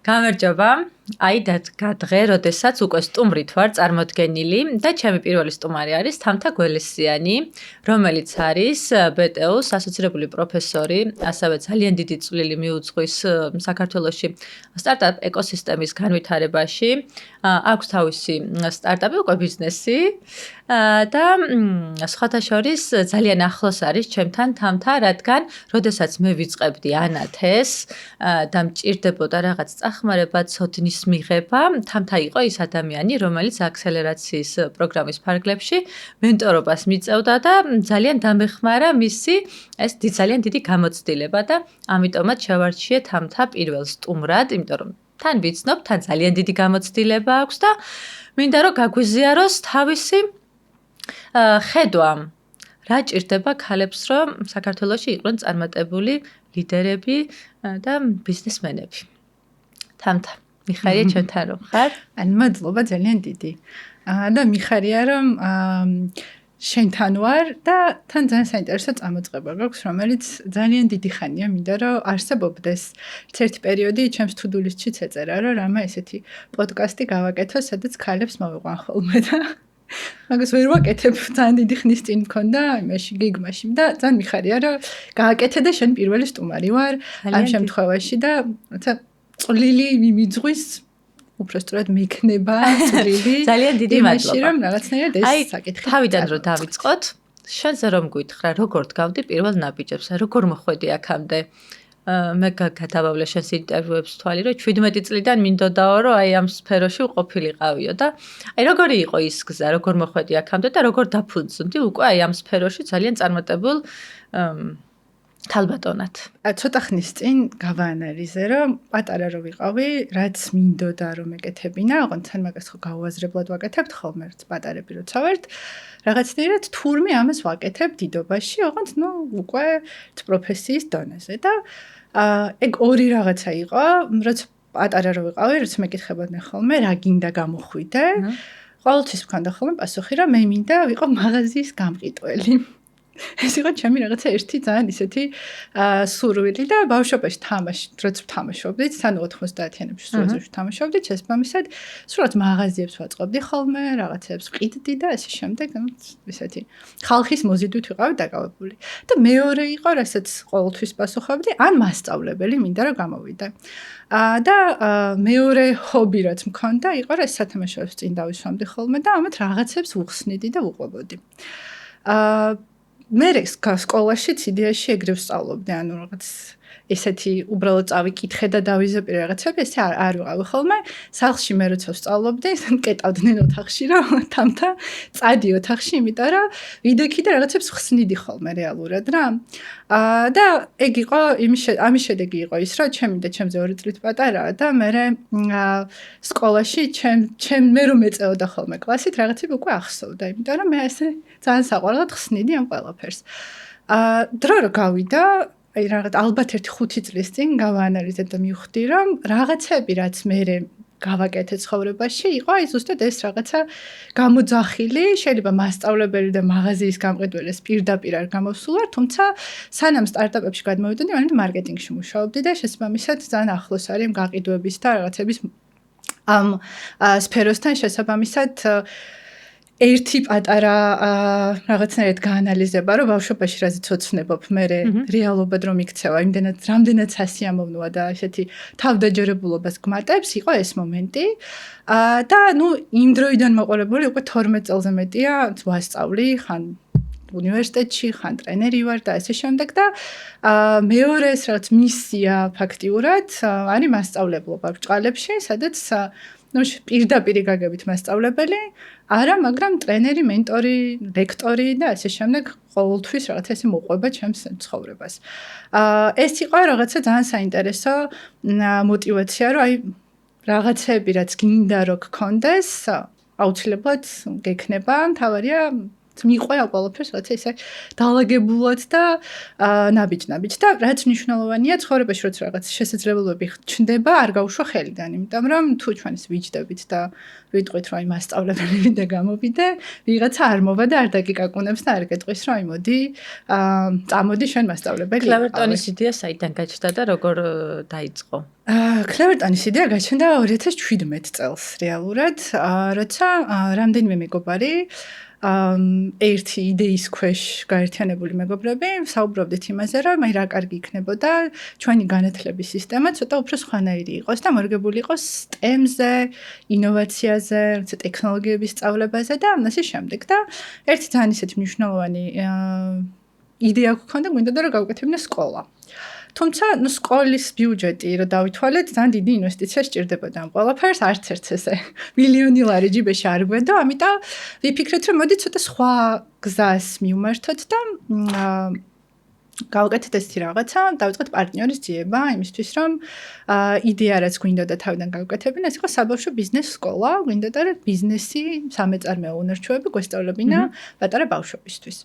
გამარჯობა. აი გადღე, როდესაც უკვე სტუმრით ვარ წარმოდგენილი და ჩემი პირველი სტუმარი არის თამთა გველესიანი, რომელიც არის BTU-ს ასოცირებული პროფესორი, ასევე ძალიან დიდი წვლილი მიუძღვის საქართველოში სტარტაპ ეკოსისტემის განვითარებაში. აქვს თავისი სტარტაპი, უკვე ბიზნესი და სხვათა შორის ძალიან ახლოს არის ჩემთან თამთა, რადგან როდესაც მე ვიწყებდი ანათეს და მჭირდებოდა რაღაც წახმარება, ცოდნის მიღება, თამთა იყო ის ადამიანი, რომელიც აქსელერაციის პროგრამის ფარგლებში მენტორობას მიწევდა და ძალიან დამეხმარა მისი ეს ძალიან დიდი გამოცდილება და ამიტომაც შევარჩიე თამთა პირველ სტუმრად, იმიტომ რომ თან ვიცნობ, თან ძალიან დიდი გამოცდილება აქვს და მინდა რომ გაგვიზიაროს თავისი ხედვა. რა ჭირდება ქალებს, რომ საქართველოში იყვნენ წარმატებული ლიდერები და ბიზნესმენები. თამთა, მიხარია ჩვენთან რომ ხარ? მადლობა ძალიან დიდი. და მიხარია რომ შენთან ვარ და თან ძალიან საინტერესო წამოწყება გვაქვს, რომელიც ძალიან დიდი ხანია მინდა რომ არსებობდეს. ერთი პერიოდი ჩემს to-do list-შიც ეწერა, რომ რამა ესეთი პოდკასტი გავაკეთო, სადაც ქალებს მოვიყვან ხოლმე და მაგას ვერ ვაკეთებ, ძალიან დიდი ხნის წინ მქონდა იმაში გიგმაში და ძალიან მიხარია რომ გააკეთე და შენ პირველი სტუმარი ვარ ამ შემთხვევაში და წვლილი მიმიძღვის უბრალოდ მექნება წვლილი ძალიან დიდი მადლობა რომ რაღაცნაირად ეს საკითხი თავიდან რომ დავიწყოთ შენზე რომ გითხრა როგორ დგავდი პირველ ნაბიჯებს როგორ მოხვედი აქამდე მე გადავავლე შენს ინტერვიუებს თვალი რომ 17 წლიდან მინდოდაო რომ აი ამ სფეროში უყოფილიყავიო და აი როგორი იყო ის გზა როგორ მოხვედი აქამდე და როგორ დაფუძნდი უკვე აი ამ სფეროში ძალიან წარმატებულ ქალბატონად. ცოტა ხნის წინ გავაანალიზე რომ პატარა რო ვიყავი, რაც მინდოდა რომ ეკეთებინა, ოღონდ თან მაგას ხო გაუაზრებლად ვაკეთებთ ხოლმე, რაც პატარები როცა ვართ, რაღაცნაირად თურმე ამას ვაკეთებ დიდობაში, ოღონდ უკვე პროფესიის დონეზე და ეგ ორი რაღაცა იყო, რაც პატარა რო ვიყავი, როცა მეკითხებოდნენ ხოლმე, რა გინდა გამოხვიდე. ყოველთვის მქონდა ხოლმე პასუხი, რომ მე მინდა ვიყო მაღაზიის გამყიდველი. ეს იყო ჩემი რაღაცა ერთი ძალიან ისეთი სურვილი და ბავშვობაში როცა ვთამაშობდით, თან 90-იანებში სულაზეში ვთამაშობდით, შესაბამისად, სულაც მაღაზიებს ვაწყობდი ხოლმე, რაღაცებს ვყიდდი და ასე შემდეგ, ისეთი ხალხის მოზიდვით ვიყავი დაკავებული. და მეორე იყო, რასაც ყოველთვის პასუხობდი, ან მასწავლებელი მინდა რომ გამოვიდე. და მეორე ჰობი რაც მქონდა, იყო რა სათამაშოებს წინ დავისვამდი ხოლმე და ამათ რაღაცებს ვუხსნიდი და ვუყვებოდი. მე სკოლაშიც იდეაში ეგრევ სწავლობდი, ანუ რაღაც ესეთი უბრალოდ წავიკითხე და დავიზაპირე რაღაცები, ესე არ ვიყავი ხოლმე. სახლში მე როცა ვსწავლობდი, კეტავდნენ ოთახში, რომ თამთა წადი ოთახში, იმიტომ რომ ვიდექი და რაღაცებს ხსნიდი ხოლმე რეალურად რა. და ეგ იყო ამის შედეგი იყო ის, რომ ჩემი და ჩემზე 2 წლით პატარაა და მე სკოლაში მე რომ ეწეოდა ხოლმე კლასით, რაღაცები უკვე ახსოვდა, იმიტომ რომ მე ესე ძალიან საყვარლად ხსნიდი ამ ყველაფერს. დრო რო გავიდა აი რაღაც ალბათ 1-5 წლის წინ გავაანალიზე და მივხვდი რომ რაღაცები რაც მე გავაკეთე ცხოვრებაში იყო აი ზუსტად ეს რაღაცა გამოძახილი, შეიძლება მასწავლებელი და მაღაზიის გამყიდველის პირდაპირ არ გამოსულა, თუმცა სანამ სტარტაპებში გადმოვიდოდი, მანამდე მარკეტინგში მუშაობდი და შესაბამისად ძალიან ახლოს არის გაყიდვების და რაღაცების ამ სფეროსთან შესაბამისად ერთი პატარა რაღაცნაირად გაანალიზება, რომ ბავშვობაში რაზეც ოცნებობ, მე რეალობად რომ იქცევა, რამდენად სასიამოვნოა და ესეთი თავდაჯერებულობას გმატებს, იყო ეს მომენტი. და იმ დროიდან მოყოლებული უკვე 12 წელზე მეტია ვასწავლი, ხან უნივერსიტეტში, ხან ტრენერი ვარ და ასე შემდეგ და მეორე რაც მისია ფაქტიურად არის მასწავლებლობა ბრჭყალებში, სადაც პირდაპირ გაგებით მასწავლებელი, არა, მაგრამ ტრენერი, მენტორი, ლექტორი და ასე შემდეგ ყოველთვის რაღაცა ესე მოყვება ჩემს ცხოვრებას. ეს იყო რაღაცა ძალიან საინტერესო мотиваცია, რომ აი რაღაცები რაც გინდა რომ გქონდეს, აუცილებლად გექნება, თავარია მიყვება ყველაფერს რაც ესე დაალაგებულად და ნაბიჯ და რაც მნიშვნელოვანია ცხოვრებაში როცა რაღაც შესაძლებლობები ჩნდება არ გაუშვა ხელიდან იმიტომ რომ თუ ჩვენ ის ვიჯდებით და ვიტყვით რომ აი მასწავლებელი და გამოვიდე ვიღაცა არ მოვა და არ დაგიკაკუნებს და არ გეტყვის რომ აი მოდი წამოდი შენ მასწავლებელი კლევერტონის იდეა საიდან გაჩნდა და როგორ დაიწყო კლევერტონის იდეა გაჩნდა 2017 წელს რეალურად როცა რამდენიმე მეგობარი ერთი იდეის ქვეშ გაერთიანებული მეგობრები საუბრობდით იმაზე რომ აი რა კარგი იქნებოდა ჩვენი განათლების სისტემა ცოტა უფრო სხვანაირი იყოს და მორგებული იყოს STEM-ზე, ინოვაციაზე, ტექნოლოგიების სწავლებაზე და ამასე შემდეგ და ერთი ძალიან ისეთი მნიშვნელოვანი იდეა გქონდა გვინდოდა რომ გავუკეთებინე სკოლა თუმცა სკოლის ბიუჯეტი რომ დავითვალეთ ძალიან დიდი ინვესტიცია სჭირდებოდა ამ ყველაფერს არც ერთ ესე მილიონი ლარი ჯიბეში არ გვედო ამიტომ ვიფიქრეთ რომ მოდი ცოტა სხვა გზას მივმართოთ და გავუკეთეთ ესეთი რაღაცა დავიწყეთ პარტნიორის ძიება იმისთვის რომ იდეა რაც გვინდოდა თავიდან გავუკეთებინა ეს იყო საბავშვო ბიზნეს სკოლა გვინდოდა რომ ბიზნესი სამეწარმეო უნარჩვევები გვესწავლებინა პატარა ბავშვებისთვის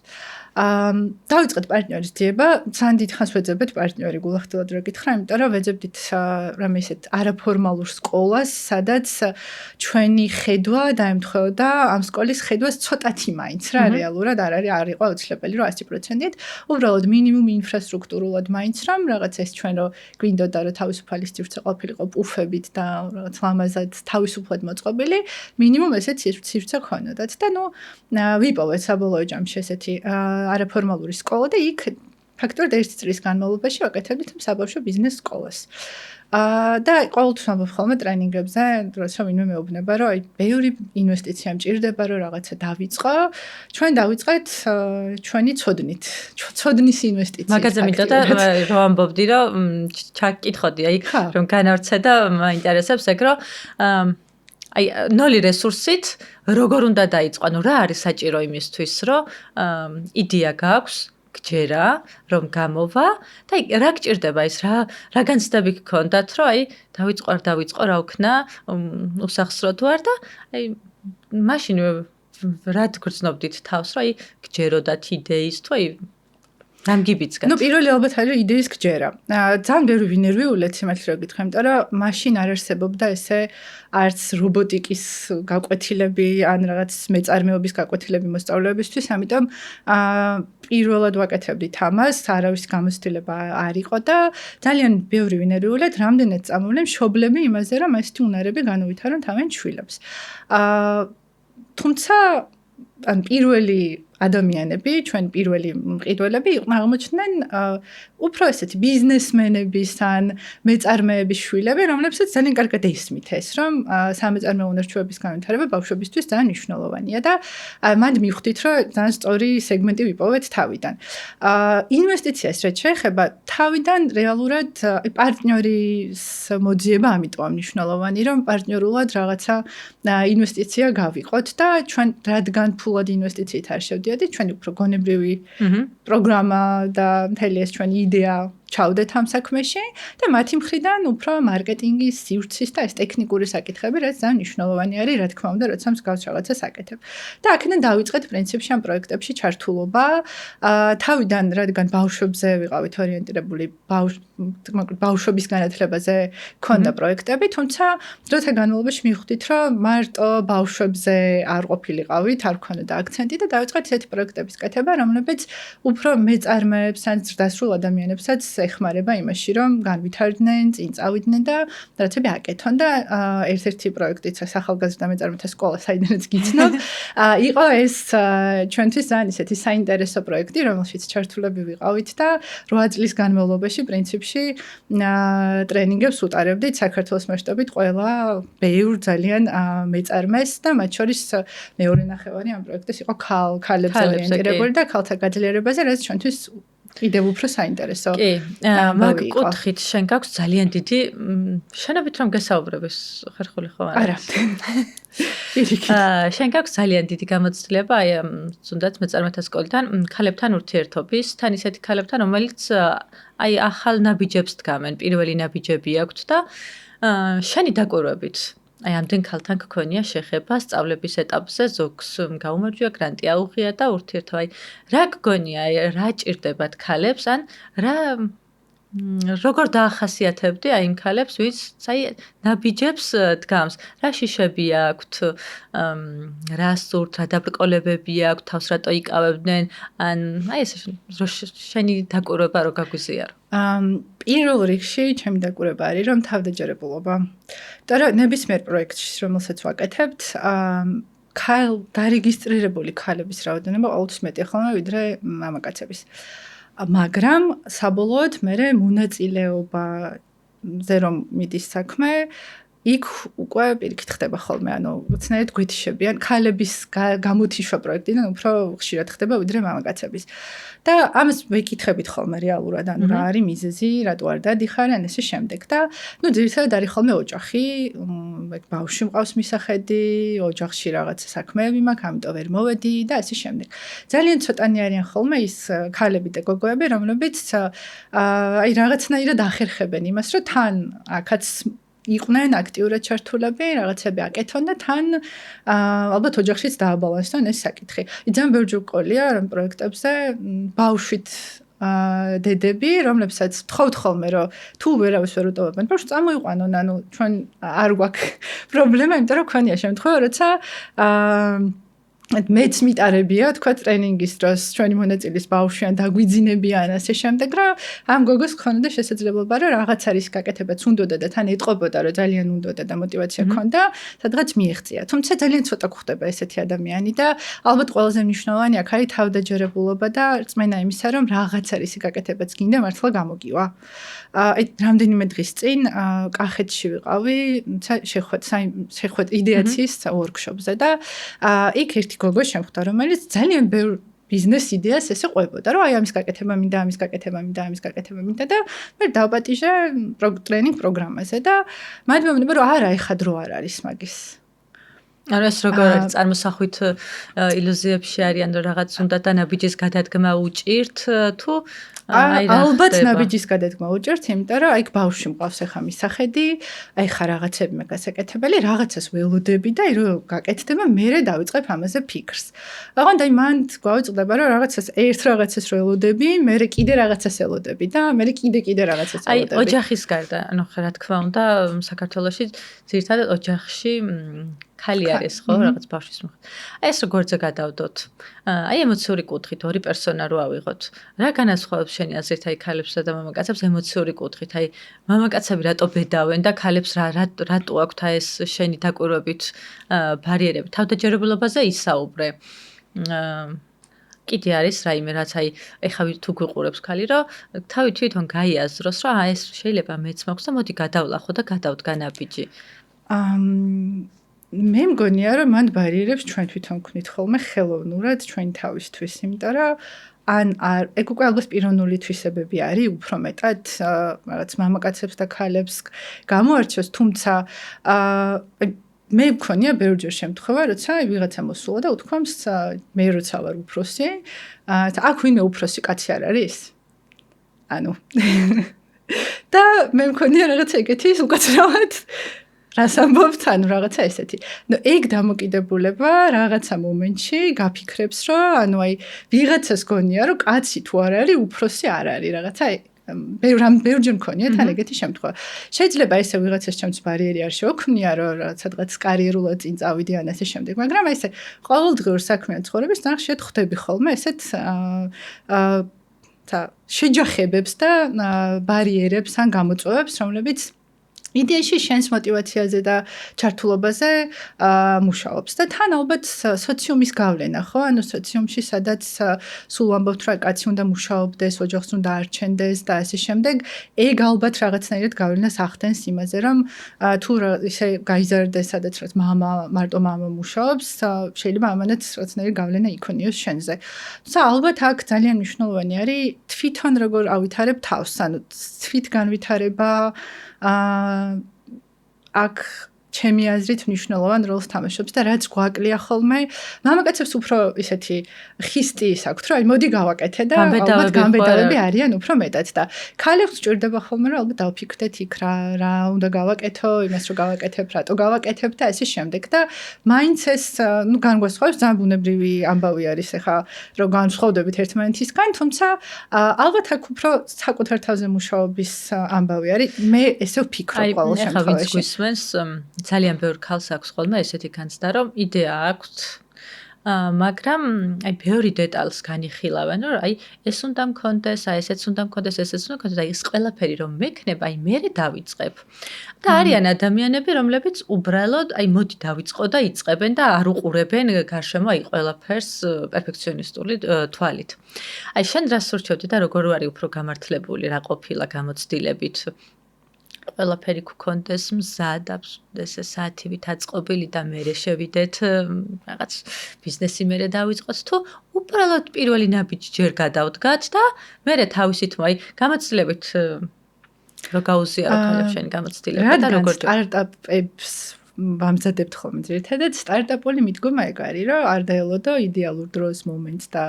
დავიწყეთ პარტნიორის ძიება ძალიან დიდხანს ვეძებთ პარტნიორი გულახდილად რა გითხრა იმიტომ რომ ვეძებდით რამე ისეთ არაფორმალურ სკოლას სადაც ჩვენი ხედვა დაემთხვეოდა ამ სკოლის ხედვას ცოტათი მაინც რა რეალურად არ იყო აუცილებელი რომ 100%-ით უბრალოდ მინიმუმ ინფრასტრუქტურულად მაინც რომ რაღაც ეს ჩვენ რო გვინდოდა რომ თავისუფალი სივრცე ყოფილიყო პუფებით და რაღაც ლამაზად თავისუფლად მოწყობილი მინიმუმ ესეთ სივრცე ქონოდათ და ნუ ვიპოვეთ საბოლოო ჯამში ესეთი არაფორმალური სკოლა და იქ ფაქტობრივად ერთი წლის განმავლობაში ვაკეთებდით საბავშვო ბიზნეს სკოლას. და ყოველთვის ვამბობ ხოლმე ტრენინგებზე, როცა ვინმე მეუბნება, რომ აი ბევრი ინვესტიცია მჭირდება, რომ რაღაცა დავიწყო. ჩვენ დავიწყეთ ჩვენი ცოდნით. ცოდნის ინვესტიცია. მაგაზე მინდოდა რომ ამბობდი, რომ ჩაკითხოდი, აი რომ განავრცე და მაინტერესებს ეგ რომ აი ნოლი რესურსით როგორ უნდა დაიწყო, ანუ რა არის საჭირო იმისთვის, რომ იდეა გაქვს გჯერა, რომ გამოვა და რა გჭირდება ის რა განცდები გქონდათ, რომ აი დავიწყო რა ვქნა, უსახსროდ ვარ და აი მაშინ რა გრძნობდით თავს, რომ აი გჯეროდათ იდეის თუ აი ნამგიბიცგად. ნუ პირველი ალბათ არის იდეის გჯერა. ძალიან ბევრი ვინერვიულეთ სიმართლე რა გითხრა, იმიტომ რომ მაშინ არ არსებობდა ესე არც რობოტიკის გაკვეთილები ან რაღაც მეწარმეობის გაკვეთილები მოსწავლეებისთვის, ამიტომ პირველად ვაკეთებდით ამას, არავის გამოცდილება არ იყო და ძალიან ბევრი ვინერვიულეთ, რამდენად წამოვლე მშობლები იმაზე, რომ ესეთი უნარები განუვითარონ თავენ შვილებს. თუმცა ან პირველი ადამიანები, ჩვენ პირველი მყიდველები იყვნენ აღმოჩნდნენ უფრო ესეთი ბიზნესმენების ან მეწარმეების შვილები, რომლებსაც ძალიან კარგად ესმით ეს, რომ სამეწარმეო უნარჩვევების განვითარება ბავშვებისთვის ძალიან მნიშვნელოვანია და მანდ მივხვდით, რომ ძალიან სწორი სეგმენტი ვიპოვეთ თავიდან. ინვესტიციას რაც შეეხება, თავიდან რეალურად პარტნიორის მოძიება ამიტომ მნიშვნელოვანი, რომ პარტნიორულად რაღაცა ინვესტიცია გავიყოთ და ჩვენ რადგან ფულად ინვესტიციით არ შევდიოდით ჩვენი უფრო გონებრივი პროგრამა და მთელი ეს ჩვენი იდეა ჩავდეთ ამ საქმეში და მათი მხრიდან უფრო მარკეტინგის სივრცის და ეს ტექნიკური საკითხები რაც ძალიან მნიშვნელოვანი არის რა თქმა უნდა როცა მსგავს რაღაცას აკეთებ და აქედან დავიწყეთ პრინციპში ამ პროექტებში ჩართულობა თავიდან რადგან ბავშვებზე ვიყავით ორიენტირებული ბავშვების განათლებაზე ქონდა პროექტები თუმცა დროთა განმავლობაში მივხვდით რომ მარტო ბავშვებზე არ ყოფილიყავით არ ქონოდა აქცენტი და დავიწყეთ ესეთი პროექტების კეთება რომლებიც უფრო მეწარმეებს ან ზრდასრულ ადამიანებსაც ეხმარება იმაში, რომ განვითარდნენ, წინ წავიდნენ და რაღაცები აკეთონ და ერთ-ერთი პროექტიც ახალგაზრდა მეწარმეთა სკოლა, საიდანაც გიცნობ, იყო ეს ჩვენთვის ძალიან ისეთი საინტერესო პროექტი, რომელშიც ჩართულები ვიყავით და 8 წლის განმავლობაში პრინციპში ტრენინგებს უტარებდით საქართველოს მასშტაბით ყველა ბევრ ძალიან მეწარმეს და მათ შორის მეორე ნახევარი ამ პროექტის იყო ქალებზე ორიენტირებული და ქალთა გაძლიერებაზე, რაც ჩვენთვის კიდევ უფრო საინტერესო. კი, მაგ კუთხით შენ გაქვს ძალიან დიდი შენობით რომ გესაუბრების ხერხული ხო არა? არა. შენ გაქვს ძალიან დიდი გამოცდილება აი თუნდაც მეწარმეთა სკოლიდან ქალებთან ურთიერთობის, თან ისეთი ქალებთან, რომელიც აი ახალ ნაბიჯებს დგამენ, პირველი ნაბიჯები აქვთ და შენი დაკვირვებით აი ამდენ ქალთან გქონია შეხება სწავლების ეტაპზე, ზოგს გაუმარჯვია, გრანტი აუღია და ურთიერთობა. აი რა გგონია, აი რა ჭირდებათ ქალებს, ან რა როგორ დაახასიათებდი აი იმ ქალებს, ვინც აი ნაბიჯებს დგამს, რა შიშები აქვთ, რა სურთ, რა დაბრკოლებები აქვთ, თავს რატო იკავებდნენ, ან აი ეს შენი დაკვირვება რო გაგვიზიარო. პირველ რიგში ჩემი დაკვირვება არის რომ თავდაჯერებულობა. იმიტომ რომ ნებისმიერ პროექტში, რომელსაც ვაკეთებთ, დარეგისტრირებული ქალების რაოდენობა ყოველთვის მეტია ხოლმე ვიდრე მამაკაცების. მაგრამ საბოლოოდ მე მონაწილეობაზე რომ მიდის საქმე, იქ უკვე პირიქით ხდება ხოლმე, ანუ უცნაირად გვეთიშებიან ქალების გამოთიშვა პროექტიდან უფრო ხშირად ხდება ვიდრე მამაკაცების. და ამას ვეკითხებით ხოლმე რეალურად, ანუ რა არის მიზეზი, რატო არ დადიხარ, ან ესე შემდეგ. და ძირითადად არის ხოლმე ოჯახი, ბავშვი მყავს მისახედი, ოჯახში რაღაცა საქმეები მაქვს, ამიტომ ვერ მოვედი და ასე შემდეგ. ძალიან ცოტანი არიან ხოლმე ის ქალები და გოგოები, რომლებიც აი რაღაცნაირად ახერხებენ იმას, რომ თან აქაც იყვნენ აქტიურად ჩართულები, რაღაცები აკეთონ და თან ალბათ ოჯახშიც დააბალანსონ ეს საკითხი. ძალიან ბევრი ყოლია რომ პროექტებზე ბავშვით დედები, რომლებსაც თხოვთ ხოლმე, რომ თუ ვერავის ვერ უტოვებენ, ბავშვს წამოიყვანონ, ანუ ჩვენ არ გვაქვს პრობლემა, იმიტომ რომ ქონია შემთხვევა, როცა მეც მიტარებია, თქვა ტრენინგის დროს ჩვენი მონაწილის ბავშვი ან დაგვიძინებიან ასე შემდეგ, რომ ამ გოგოს ქონოდა შესაძლებლობა, რომ რაღაც არის გაკეთებაც უნდოდა და თან ეტყობოდა, რომ ძალიან უნდოდა და мотиваცია ქონდა, სადღაც მიეღწია. თუმცა ძალიან ცოტა გვხდება ესეთი ადამიანი და ალბათ ყველაზე მნიშვნელოვანი აქ არის თავდაჯერებულობა და რწმენა იმისა, რომ რაღაც არის გაკეთებაც გინდა მართლა გამოგივა. აი რამდენიმე დღის წინ კახეთში ვიყავი, შეხვედრა იდეაციის workshop-ზე და იქ ერთი გოგო შემხვდა, რომელიც ძალიან ბევრ ბიზნეს იდეას ესე ყვებოდა, რომ აი ამის გაკეთება მინდა, ამის გაკეთება მინდა, ამის გაკეთება მინდა და მე დავაპატიჟე ტრენინგ პროგრამაზე და მანდ მომნება, რომ არა, ეხა დრო არ არის მაგის. ანუ ეს როგორ არის წარმოსახვით ილუზიებში არიან, რომ რაღაც უნდა და ნაბიჯის გადადგმა უჭირთ თუ ალბათ ნაბიჯის გადადგმა უჭირთ, იმიტომ რომ აი ბავშვი მყავს ახლა მისახედი, აი ხა რაღაცები მაგასაკეთებელი, რაღაცას ველოდები და აი რომ გაკეთდება, მე დავიწყებ ამაზე ფიქრს. ოღონდ აი მანდ გვავიწყდება, რომ ერთ რაღაცას ველოდები, მე კიდე რაღაცას ელოდები და მე კიდე რაღაცას ელოდები. აი ოჯახის გარდა, ანუ რა თქმა უნდა, საქართველოში ძირითადად ოჯახში ხალი არის ხო რაღაც ბავშვის მხარეს. აი ეს როგორზე გადავდოთ? აი ემოციური კუთხით ორი პერსონა რო ავიღოთ. რა განასხვავებს შენი აზრით აი ქალებსა და მამაკაცებს ემოციური კუთხით? აი მამაკაცები რატო ბედავენ და ქალებს რატო აქვთ აი ეს შენი დაკვირვებით ბარიერები? თავდაჯერებულობაზე ისაუბრე. კიდე არის რაიმე რაც აი ეხა თუ გვიყურებს ქალი რომ თავი თვითონ გაიაზროს რომ აი ეს შეიძლება მეც მაქვს და მოდი გადავლახო და გადავდგა ნაბიჯი. მე მგონია რომ მან ბარიერებს ჩვენ თვითონ ვქნით ხოლმე ხელოვნურად ჩვენი თავისთვის, იმიტომ რომ ან ეგ უკვე ალბათ პიროვნული თვისებები არის უფრო მეტად რაღაც მამაკაცებს და ქალებს გამოარჩევს, თუმცა მე მქონია ბევრჯერ შემთხვევა, როცა ვიღაცა მოსულა და უთქვამს მე როცა ვარ უფროსი, აქ ვინმე უფროსი კაცი არ არის? ანუ და მე მქონია რაღაცა ეგეთი უკაცრავად რას ამბობთ, ანუ რაღაცა ესეთი. ეგ დამოკიდებულება რაღაცა მომენტში გაფიქრებს, რომ ანუ აი ვიღაცას გონია, რომ კაცი თუ არ არის, უფროსი არ არის, რაღაცა ბევრჯერ მქონია თან ეგეთი შემთხვევა. შეიძლება ესე ვიღაცას ჩემს ბარიერი არ შეოქმნია, რომ სადღაც კარიერულად წინ წავიდე ან ასე შემდეგ, მაგრამ აი ესე ყოველდღიურ საქმიან ცხოვრების ნახშად ხვდები ხოლმე ესეთ შეჯახებებს და ბარიერებს ან გამოწვევებს, რომლებიც იდეაში შენს мотиваციაზე და ჩართულობაზე მუშაობს და თან ალბათ სოციუმის გავლენა, ხო? ანუ სოციუმში სადაც სულ ამბობთ, რომ კაცი უნდა მუშაობდეს, ოჯახს უნდა არჩენდეს და ასე შემდეგ, ეგ ალბათ რაღაცნაირად გავლენას ახდენს იმაზე, რომ თუ ისე გაიზარდეს, სადაც რაც მარტო მამა მუშაობს, შეიძლება ამანაც რაღაცნაირი გავლენა იქონიოს შენზე. თუმცა ალბათ აქ ძალიან მნიშვნელოვანი არის თვითონ როგორ ავითარებ თავს, ანუ თვით განვითარება აქ ჩემი აზრით მნიშვნელოვან როლს თამაშობს და რაც გვაკლია ხოლმე მამაკაცებს უფრო ისეთი ხისტი ის აქვთ რომ აი მოდი გავაკეთე და ალბათ გამბედავები არიან უფრო მეტად და ქალებს სჭირდება ხოლმე რომ ალბათ დავფიქრდეთ იქ რა უნდა გავაკეთო იმას რომ გავაკეთებ რატო გავაკეთებ და ესე შემდეგ და მაინც ეს ნუ განგვასხვავებს ძალიან ბუნებრივი ამბავი არის ეხა რომ განსხვავდებით ერთმანეთისგან თუმცა ალბათ აქ უფრო საკუთარ თავზე მუშაობის ამბავი არის მე ესე ვფიქრობ ყოველ შემთხვევაში ძალიან ბევრ ქალს აქვს ხოლმე ესეთი განცდა, რომ იდეა აქვს, მაგრამ აი ბევრი დეტალს განიხილავენ, რომ აი ეს უნდა მქონდეს, აი ესეც უნდა მქონდეს, ესეც უნდა მქონდეს, აი ეს ყველაფერი რომ მექნება, აი მე დავიწყებ. და არიან ადამიანები, რომლებიც უბრალოდ აი მოდი დავიწყო და იწყებენ და არ უყურებენ გარშემო აი ყველაფერს პერფექციონისტული თვალით. აი შენ რას ურჩევდი და როგორ ვარი უფრო გამართლებული, რა ყოფილა გამოცდილებით? ყველაფერი გქონდეს მზად აბსოლუტურად საათივით აწყობილი და მერე შევიდეთ რაღაც ბიზნესი მერე დავიწყოთ თუ უბრალოდ პირველი ნაბიჯი ჯერ გადავდგათ და მერე თავისით აი გამოცდილებით რო გაუზიარო ქალებს შენი გამოცდილება და როგორ სტარტაპებს ვამზადებთ ხოლმე ძირითადად სტარტაპული მიდგომა ეგ არის რომ არ დაელოდო იდეალურ დროს მომენტს და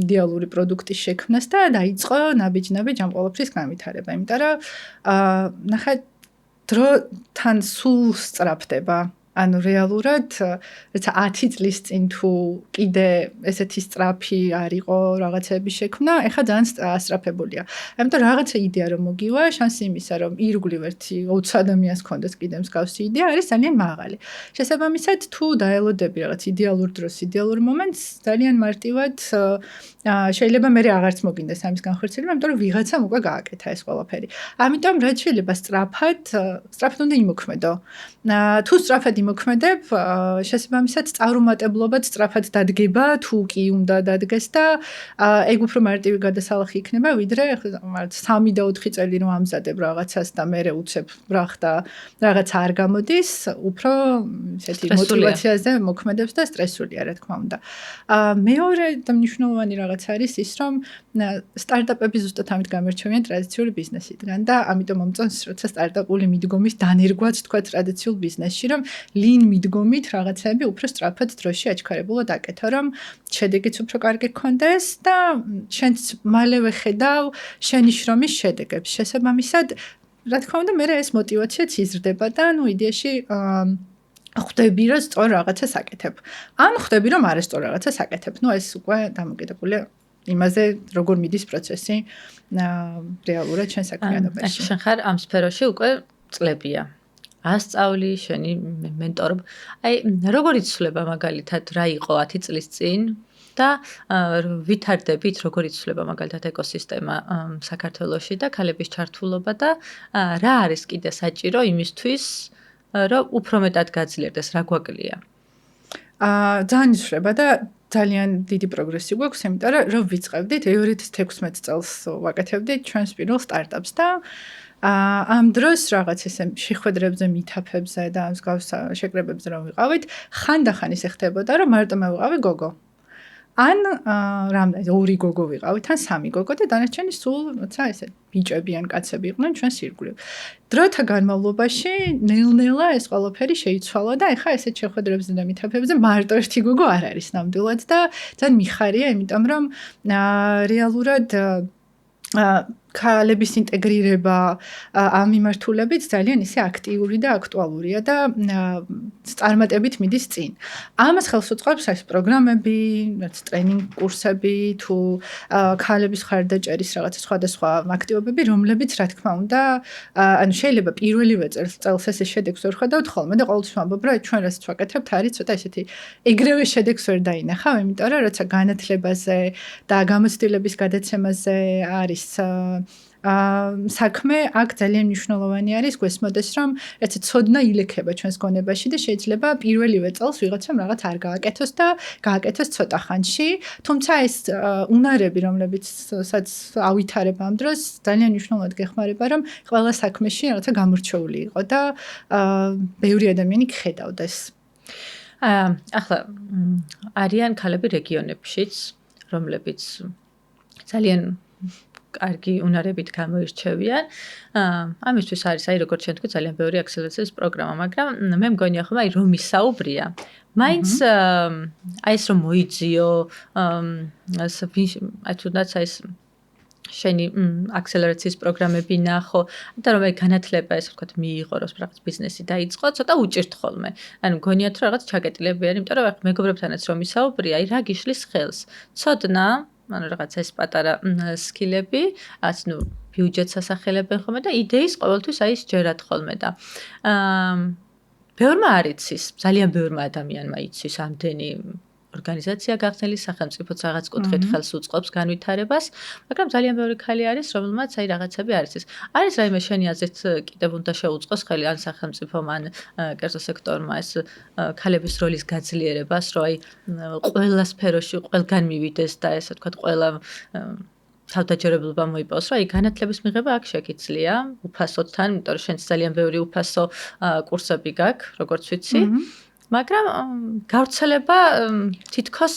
იდეალური პროდუქტის შექმნას და დაიწყო ნაბიჯ-ნაბიჯ ამ ყოველფრის განვითარება იმიტომ რომ ნახეთ დროთან სულ სწრაფდება ანუ რეალურად როცა 10 წლის წინ თუ კიდე ესეთი სწრაფი არ იყო რაღაცების შექმნა, ეხლა ძალიან ასტრაფებულია. ამიტომ რაღაცა იდეა რომ მოგივა, შანსი იმისა რომ ირგვლივ ერთი 20 ადამიანს ქონდეს კიდე მსგავსი იდეა არის ძალიან მაღალი. შესაბამისად თუ დაელოდები რაღაც იდეალურ დროს, იდეალურ მომენტს, ძალიან მარტივად შეიძლება მე აღარც მოგინდეს ამის განხორციელება, იმიტომ რომ ვიღაცამ უკვე გააკეთა ეს ყველაფერი. ამიტომ რაც შეიძლება სწრაფად უნდა იმოქმედო. თუ სწრაფად იმოქმედებ, შესაბამისად წარუმატებლობად სწრაფად დადგება, თუ კი უნდა დადგეს და ეგ უფრო მარტივი გადასალახი იქნება, ვიდრე 3 და 4 წელი რომ ამზადებ რაღაცას და მერე უცებ ბრახ და რაღაცა არ გამოდის, უფრო ესეთი мотиваციაზე მოქმედებს და სტრესულია, რა თქმა უნდა. მეორე და მნიშვნელოვანი რაღაც არის ის, რომ სტარტაპები ზუსტად ამით გამერჩევიან ტრადიციული ბიზნესიდან და ამიტომ მომწონს, როცა სტარტაპული მიდგომის დანერგვაც თქვა ტრადიციულ ბიზნესში, რომ ლინ მიდგომით რაღაცები უფრო სწრაფად დროში აჩქარებულად აკეთო, რომ შედეგიც უფრო კარგი გქონდეს და შენც მალევე ხედავ შენი შრომის შედეგებს. შესაბამისად, რა თქმა უნდა, მე ეს мотиваციაც იზრდება და ნუ იდეაში ხვდები რომ სწორ რაღაცას აკეთებ. ან ხვდები რომ არა სწორ რაღაცას აკეთებ. ნუ ეს უკვე დამოკიდებულია იმაზე როგორ მიდის პროცესი რეალურად შენ საქმიანობაში. შენ ხარ ამ სფეროში უკვე წლებია. ასწავლი შენი მენტორობა. აი როგორ იცვლება მაგალითად რა იყო 10 წლის წინ და ვითარდებით როგორ იცვლება მაგალითად ეკოსისტემა საქართველოში და ქალების ჩართულობა და რა არის კიდე საჭირო იმისთვის რომ უფრო მეტად გაძლიერდეს რა გვაკლია? ძალიან იცვლება და ძალიან დიდი პროგრესი გვაქვს, იმიტომ რომ ვიწყებდით 2016 წელს ვაკეთებდით ჩვენს პირველ სტარტაპს და ამ დროს რაღაც ესე შეხვედრებზე, მითაფებზე და მსგავს შეკრებებზე რომ ვიყავით, ხანდახან ისე ხდებოდა, რომ მარტო მე ვიყავი გოგო. ან რამდენი 2 გოგო ვიყავით, ან 3 გოგო და დანარჩენი სულ, როცა ესე ბიჭები ან კაცები იყვნენ ჩვენს ირგვლივ. დროთა განმავლობაში ნელ-ნელა ეს ყველაფერი შეიცვალა და ეხა ესეთ შეხვედრებზე და მითაფებზე მარტო ერთი გოგო არ არის ნამდვილად და ძალიან მიხარია, იმიტომ რომ რეალურად ქალების ინტეგრირება ამ მიმართულებით ძალიან ისე აქტიური და აქტუალურია და წარმატებით მიდის წინ. ამას ხელს უწყობს ეს პროგრამები, რაც ტრენინგ კურსები თუ ქალების ხარდაჭერის რაღაც სხვადასხვა აქტივობები, რომლებიც რა თქმა უნდა, ანუ შეიძლება პირველივე წელს ესე შედეგს ვერ ხედავთ ხოლმე და ყოველთვის ვამბობ, რომ ჩვენ რასაც ვაკეთებთ არის ცოტა ესეთი ეგრევე შედეგს ვერ დაინახავ, იმიტომ რომ როცა განათლებაზე და გამოცდილების გადაცემაზე არის საქმე აქ ძალიან მნიშვნელოვანი არის გვესმოდეს რომ έτσι ცოდნა ილექება ჩვენს გონებაში და შეიძლება პირველივე წელს ვიღაცამ რაღაც არ გააკეთოს და გააკეთოს ცოტა ხანში თუმცა ეს უნარები რომლებიცაც ავითარებ ამ დროს ძალიან მნიშვნელოვნად გეხმარება რომ ყველა საქმეში რაღაცა გამორჩეული იყო და ბევრი ადამიანი გხედავდეს ახლა არიან ქალები რეგიონებშიც რომლებიც ძალიან კარგი უნარებით გამოირჩევიან. ამისთვის არის როგორც ჩვენ თქვი ძალიან ბევრი აქსელერაციის პროგრამა, მაგრამ მე მგონია ხომ რომ ისაუბრია მაინც ეს რომ მოიძიო თუნდაც ეს შენი აქსელერაციის პროგრამები ნახო და რომ განათლება ესე ვთქვათ მიიღო რომ რაღაც ბიზნესი დაიწყო ცოტა უჭირთ ხოლმე ანუ მგონიათ რომ რაღაც ჩაკეტილებიანი იმიტომ რომ მეგობრებთანაც რომ ისაუბრია აი რა გიშლის ხელს ცოდნა ანუ რაღაც ეს პატარა სკილები რაც ნუ ბიუჯეტს ასახელებენ ხოლმე და იდეის ყოველთვის აი სჯერათ ხოლმე და ბევრმა არ იცის ძალიან ბევრმა ადამიანმა იცის ამდენი ორგანიზაცია გახსნილი სახელმწიფოც რაღაც კუთხით ხელს უწყობს განვითარებას, მაგრამ ძალიან ბევრი ხალი არის, რომელმაც აი რაღაცები არ იცის. არის რაიმე შენი აზრით კიდევ უნდა შეუწყოს ხელი ან სახელმწიფომ ან კერძო სექტორმა ეს ქალების როლის გაძლიერებას, რომ აი ყველა სფეროში ყველგან მივიდეს და ესე ვთქვათ ყველა თავდაჯერებლობა მოიპოვოს, რომ აი განათლების მიღება აქ შეგიძლია უფასოთან, იმიტომ რომ შენც ძალიან ბევრი უფასო კურსები გაქვს, როგორც ვიცი. მაგრამ გავრცელება თითქოს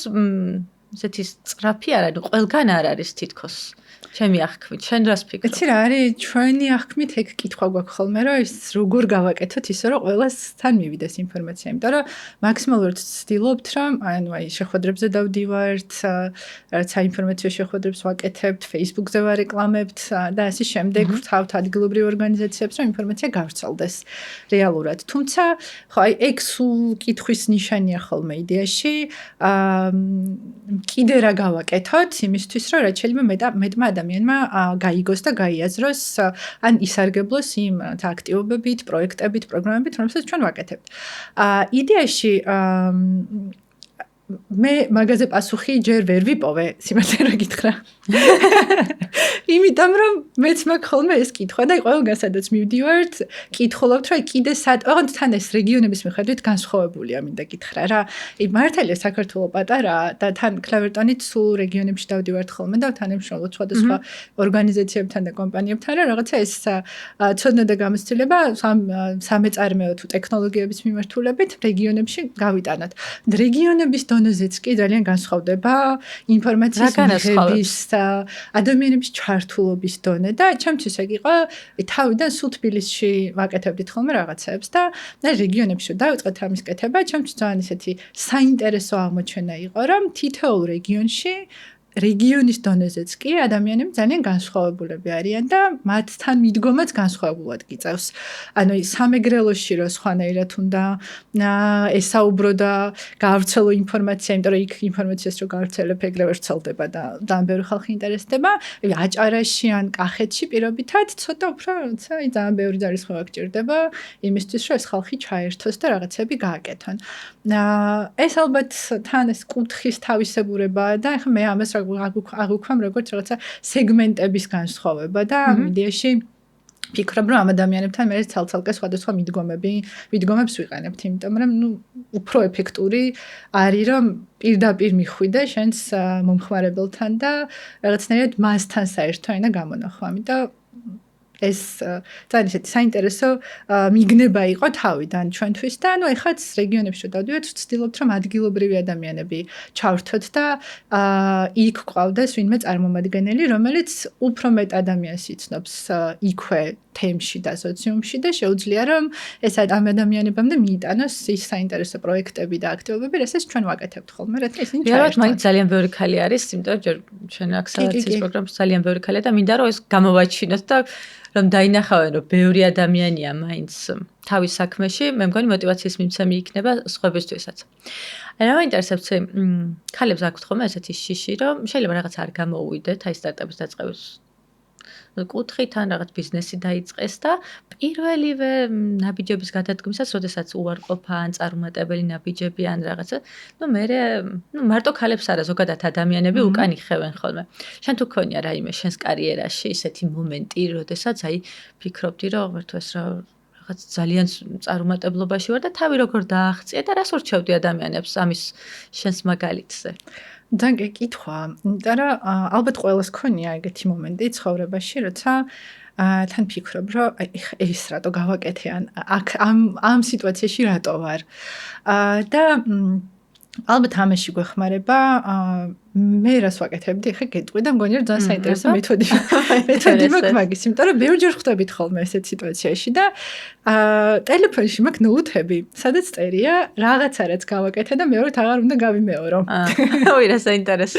ესეთი სწრაფი არ არის, ყველგან არ არის თითქოს. ჩემი აღქმით, შენ რას ფიქრობ? იცი რა არის, ჩვენი აღქმით ეგ კითხვა გვაქვს ხოლმე, რომ ის როგორ გავაკეთოთ ისე, რომ ყველასთან მივიდეს ინფორმაცია, იმიტომ რომ მაქსიმალურად ვცდილობთ, რომ ანუ აი შეხვედრებზე დავდივართ, რაც საინფორმაციო შეხვედრებს ვაკეთებთ, Facebook-ზე ვარეკლამებთ და ასე შემდეგ, ვთავთ ადგილობრივ ორგანიზაციებს, რომ ინფორმაცია გავრცელდეს რეალურად. თუმცა, ხო აი ეგ სულ კითხვის ნიშანია ხოლმე იდეაში, კიდე რა გავაკეთოთ იმისთვის, რომ რაც შეიძლება მეტმა ადამიანმა გაიგოს და გაიაზროს ან ისარგებლოს იმ აქტივობებით, პროექტებით, პროგრამებით, რომელსაც ჩვენ ვაკეთებთ. იდეაში მე მაგაზე პასუხი ჯერ ვერ ვიპოვე, სიმართლე რა გითხრა. იმიტომ რომ მეც მაქვს ხოლმე ეს კითხვა და ყველგან სადაც მივდივართ, კითხულობთ, რომ კიდე ოღონდ თან ეს რეგიონების მიხედვით განსხვავებულია, მინდა გითხრა რა. მართალია საქართველო პატარა და თან კლავერტონით სულ რეგიონებში დავდივართ ხოლმე და თან ემშრალოთ სხვადასხვა ორგანიზაციებთან და კომპანიებთან რა რაღაცა ეს ცოდნა და გამოცდილება სამეწარმეო თუ ტექნოლოგიების მიმართულებით რეგიონებში გავიტანოთ. რეგიონების დონეზეც კი ძალიან განსხვავდება ინფორმაციის მიღების და ადამიანების ჩართულობის დონე და ჩემთვის ეგ იყო თავიდან სულ თბილისში ვაკეთებდით ხოლმე რაღაცებს და რეგიონებში დავიწყეთ ამის კეთება ჩემთვის ძალიან ისეთი საინტერესო აღმოჩენა იყო რომ თითოეულ რეგიონში რეგიონის დონეზეც კი ადამიანები ძალიან განსხვავებულები არიან და მათთან მიდგომაც განსხვავებულად გიწევს. ანუ სამეგრელოში რო სხვანაირად უნდა ესაუბრო და გავრცელო ინფორმაცია, იმიტომ რომ იქ ინფორმაციას რო გავრცელებ, ეგრევე ვრცელდება და ძალიან ბევრი ხალხი ინტერესდება. აჭარაში ან კახეთში პირობითად ცოტა უფრო როცა ძალიან ბევრი ძალისხმევა გჭირდება იმისთვის, რომ ეს ხალხი ჩაერთოს და რაღაცები გააკეთონ. ეს ალბათ თან ეს კუთხის თავისებურებაა და ახლა მე ამას აღვქვამ როგორც რაღაცა სეგმენტების განსხვავება და იდეაში ფიქრობ რომ ამ ადამიანებთან მე ცალ-ცალკე სხვადასხვა მიდგომებს ვიყენებთ, იმიტომ რომ ნუ უფრო ეფექტური არის რომ პირდაპირ მიხვიდე შენს მომხმარებელთან და რაღაცნაირად მასთან საერთო ენა გამონახო, ამიტომ ეს ძალიან ისეთი საინტერესო მიგნება იყო თავიდან ჩვენთვის და ანუ ეხაც რეგიონებში დავდივართ, ვცდილობთ რომ ადგილობრივი ადამიანები ჩავრთოთ და იქ ყავდეს ვინმე წარმომადგენელი, რომელიც უფრო მეტ ადამიანს იცნობს იქვე თემში და სოციუმში და შეუძლია რომ ეს ადამიანებამდე მიიტანოს ის საინტერესო პროექტები და აქტივობები, რასაც ჩვენ ვაკეთებთ ხოლმე, რათა ისინი ჩაერთონ. მაინც ძალიან ბევრი ხალი არის, იმიტომ რომ ჩვენ აქსელერაციის პროგრამაში ძალიან ბევრი ხალია და მინდა რომ ეს გამოვაჩინოთ და რომ დაინახავენ რომ ბევრი ადამიანია მაინც თავის საქმეში, მე მგონი мотиваციის მიმცემი იქნება სხვებისთვისაც. რა მაინტერესებს ხალებს აქვთ ხოლმე ესეთი შიში, რომ შეიძლება რაღაც არ გამოუვიდეთ აი სტარტაპის დაწყების კუთხით ან რაღაც ბიზნესი დაიწყეს და პირველივე ნაბიჯების გადადგმისას, როდესაც უარყოფა ან წარუმატებელი ნაბიჯები ან რაღაცა, მარტო ხალებს არა, ზოგადად ადამიანები უკან იხევენ ხოლმე. შენ თუ გქონია რაიმე შენს კარიერაში ისეთი მომენტი, როდესაც აი ფიქრობდი რომ ღმერთო ეს რაღაც ძალიან წარუმატებლობაში ვარ და თავი როგორ დააღწია და რას ურჩევდი ადამიანებს ამის შენს მაგალითზე? ძალიან კითხვა, იმიტომ რომ ალბათ ყველას ქონია ეგეთი მომენტი ცხოვრებაში, როცა თან ფიქრობ, რომ ეს რატო გავაკეთე ან ამ სიტუაციაში რატო ვარ. და ალბათ ამაში გვეხმარება მე რას ვაკეთებდი, ხა გეტყვი და მგონი რომ ძალიან საინტერესო მეთოდი მაქვს მაგის, იმიტომ რომ ბევრჯერ ხვდებით ხოლმე ესეთ სიტუაციაში და ტელეფონში მაქვს ნოუთები, სადაც წერია რაღაცა რაც გავაკეთე და მეორედ აღარ უნდა გავიმეორო. ოი რა საინტერესო.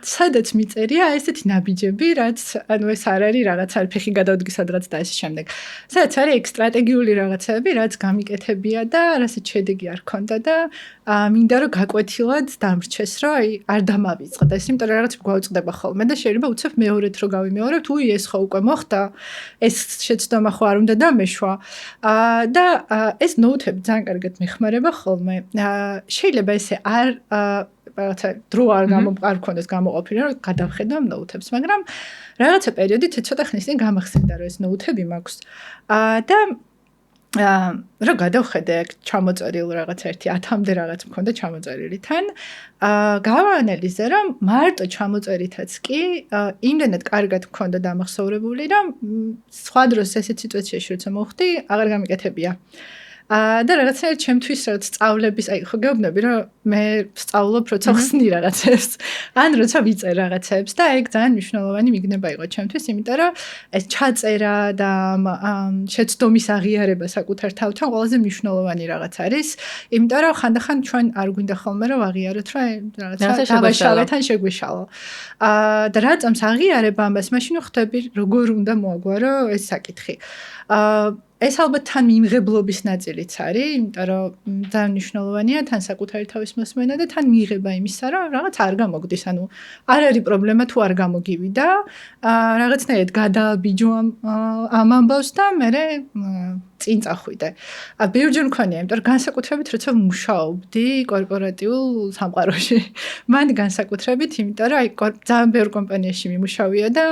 სადაც მიწერია ესეთი ნაბიჯები, რაც ანუ ეს არ არის რაღაცა ფეხი გადავდგი სადღაც და ასე შემდეგ. სადაც არის ეგ სტრატეგიული რაღაცები, რაც გამიკეთებია და რასაც შედეგი არ ქონდა და მინდა რომ გაკვეთილად დამრჩეს, რომ აი არ დამავიწყდა ეს, იმიტომ რომ რაღაც გვაუწყდება ხოლმე და შეიძლება უცებ მეორედ რო გავიმეორებთ, უი ეს ხო უკვე მოხდა, ეს შეცდომა ხო არ უნდა დამეშვა. და ეს ნოუთები ძალიან კარგად მეხმარება ხოლმე. შეიძლება ესე არ რაღაცა დრო არ გქონდეს გამოყოფილი, რომ გადავხედო ამ ნოუთებს, მაგრამ რაღაცა პერიოდით ცოტა ხნის წინ გამახსენდა, რომ ეს ნოუთები მაქვს. და რა გადავხედე ჩამოწერილ რაღაც 1-10-მდე რაღაც მქონდა ჩამოწერილი თან. გავაანალიზე, რომ მარტო ჩამოწერითაც კი იმდენად კარგად მქონდა დამახსოვრებული, რომ სხვა დროს ესეთ სიტუაციაში როცა მოხდი, აღარ გამიკეთებია. და რაღაცა ჩემთვის რაღაც სწავლების, აი ხო გეუბნები, რომ მე სწავლობ, როცა ხსნი რაღაცებს, ან როცა ვიწერ რაღაცებს და ეგ ძალიან მნიშვნელოვანი მიგნება იყო ჩემთვის, იმიტომ რომ ეს ჩაწერა და შეცდომის აღიარება საკუთარ თავთან ყველაზე მნიშვნელოვანი რაღაც არის, იმიტომ რომ ხანდახან ჩვენ არ გვინდა ხოლმე რომ აღიაროთ, რომ რაღაცა დავაშალეთ ან შეგვეშალა. და რადგან აღიარება ამას, მაშინ ხვდები როგორ უნდა მოაგვარო ეს საკითხი. ეს ალბათ თან მიმღებლობის ნაწილიც არის, იმიტომ რომ ძალიან მნიშვნელოვანია თან საკუთარი თავის მოსმენა და თან მიიღება იმისა, რომ რაღაც არ გამოგდის, ანუ არ არის პრობლემა თუ არ გამოგივიდა, რაღაცნაირად გადააბიჯო ამ ამბავს და მე წინ წახვიდე. ბევრჯერ მქონია, იმიტომ რომ განსაკუთრებით როცა მუშაობდი კორპორატიულ სამყაროში. მან განსაკუთრებით, იმიტომ რომ აი ძალიან ბევრ კომპანიაში მიმუშავია და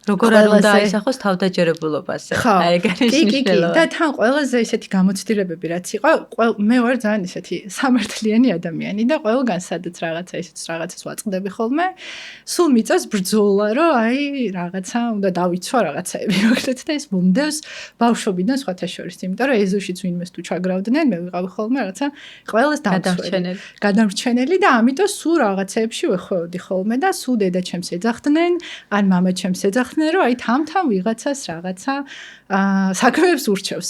როგორ არ უნდა აისახოს თავდაჯერებულობაზე. აი ეგ არის მნიშვნელოვანი. და თან ყველაზე ისეთი გამოცდილებები რაც იყო, მე ვარ ძალიან ისეთი სამართლიანი ადამიანი და ყველგან სადაც რაღაცა ისეთ რაღაცას ვაწყდები ხოლმე, სულ მიწევს ბრძოლა, რომ აი რაღაცა უნდა დავიცვა რაღაცაები, მოკლედ და ეს მომდევს ბავშვობიდან სხვათა შორის, იმიტომ რომ ეზოშიც ვინმეს თუ ჩაგრავდნენ, მე ვიყავი ხოლმე რაღაცა ყველას გადამრჩენელი და ამიტომ სულ რაღაცეებში ვეხვეოდი ხოლმე და სულ დედა ჩემს ეძახდნენ, ან მამა ჩემს ეძახდნენ, რომ აი თან ვიღაცას რაღაცა საქმეებს ურჩევს.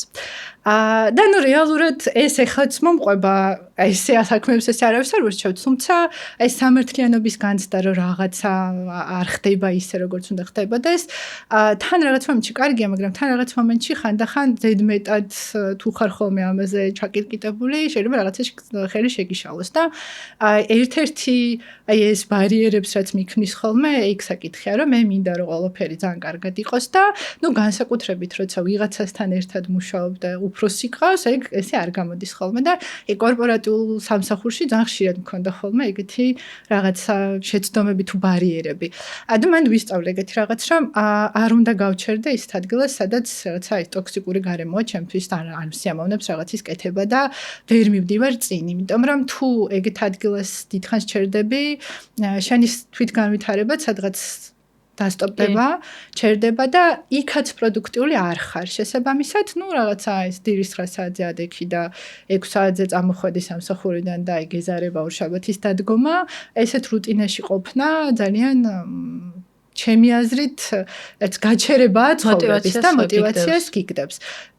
და ნუ რეალურად ეს ეხაც მომყვება, აი ესე საქმეებს ეს არავის არ ურჩევთ, თუმცა აი სამართლიანობის განცდა, რომ რაღაცა არ ხდება ისე როგორც უნდა ხდება და ეს თან რაღაც მომენტში კარგია, მაგრამ თან რაღაც მომენტში ხანდახან ზედმეტად თუ ხარ ხოლმე ამაზე ჩაკირკიტებული, შეიძლება რაღაცაში ხელი შეგიშალოს და ერთ-ერთი აი ეს ბარიერებს რაც მიქმნის ხოლმე, ეგ საკითხია, რომ მე მინდა რომ ყველაფერი ძალიან კარგად იყოს და ნუ განსაკუთრებით როცა ვიღაცასთან ერთად მუშაობ და უფროსი ყავს, ეგ ესე არ გამოდის ხოლმე და ეგ კორპორატიულ სამსახურში ძალიან ხშირად მქონდა ხოლმე ეგეთი რაღაცა შეცდომები თუ ბარიერები. და მან ვისწავლე ეგეთი რაღაც, რომ არ უნდა გავჩერდე ის ადგილას, სადაც რაღაცა ის ტოქსიკური გარემოა ჩემთვის და არ სიამოვნებს რაღაცის კეთება და ვერ მივდივარ წინ, იმიტომ რომ თუ ეგეთ ადგილას დიდხანს ჩერდები, შენი თვითგანვითარება სადღაც დასტოპდება, ჩერდება და იქაც პროდუქტიული არ ხარ. შესაბამისად, ნუ რაღაცა ეს დილის 9 საათზე ადექი და 6 საათზე წამოხვედი სამსახურიდან და აი გეზარება ორშაბათის დადგომა, ესეთ რუტინაში ყოფნა ძალიან ჩემი აზრით გაჩერებაა ცხოვრების და მოტივაციას გიგდებს.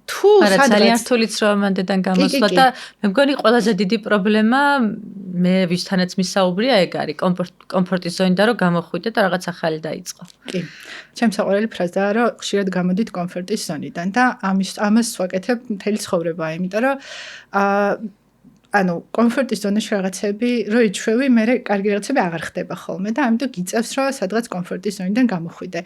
თუ ძალიან რთულიც რომ ამანდან გამოსვლა და მე მგონი ყველაზე დიდი პრობლემა მე ვისთანაც მისაუბრია ეგ არის კომფორტის ზონიდან რომ გამოხვიდე და რაღაც ახალი დაიწყო. კი. ჩემს საყვარელი ფრაზაა რომ ხშირად გამოდით კომფორტის ზონიდან და ამას ვაკეთებ მთელი ცხოვრება, იმიტომ რომ ანუ კომფორტის ზონაში რაღაცები რო იჩვევი, მე კარგი რაღაცები აღარ ხდება ხოლმე და ამიტომ გიწევს რომ სადღაც კომფორტის ზონიდან გამოხვიდე.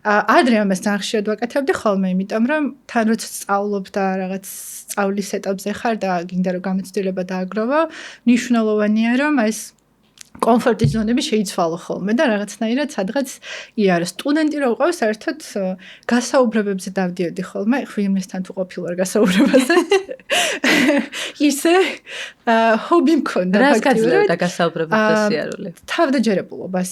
ადრე ამას ძალიან ხშირად ვაკეთებდი ხოლმე, იმიტომ რომ თან როცა სწავლობ და რაღაც სწავლის ეტაპზე ხარ და გინდა რომ გამოცდილება დააგროვო, მნიშვნელოვანია რომ ეს კომფორტის ზონები შეიცვალო ხოლმე და რაღაცნაირად სადღაც იარო. სტუდენტი რო ვიყავ, საერთოდ გასაუბრებებზე დავდიოდი ხოლმე, ხვიმესთან თუ ყოფილვარ გასაუბრებაზე. ისე ჰობი მქონდა ფაქტიურად. რა გასაუბრებებზე სიარული? თავდაჯერებულობას.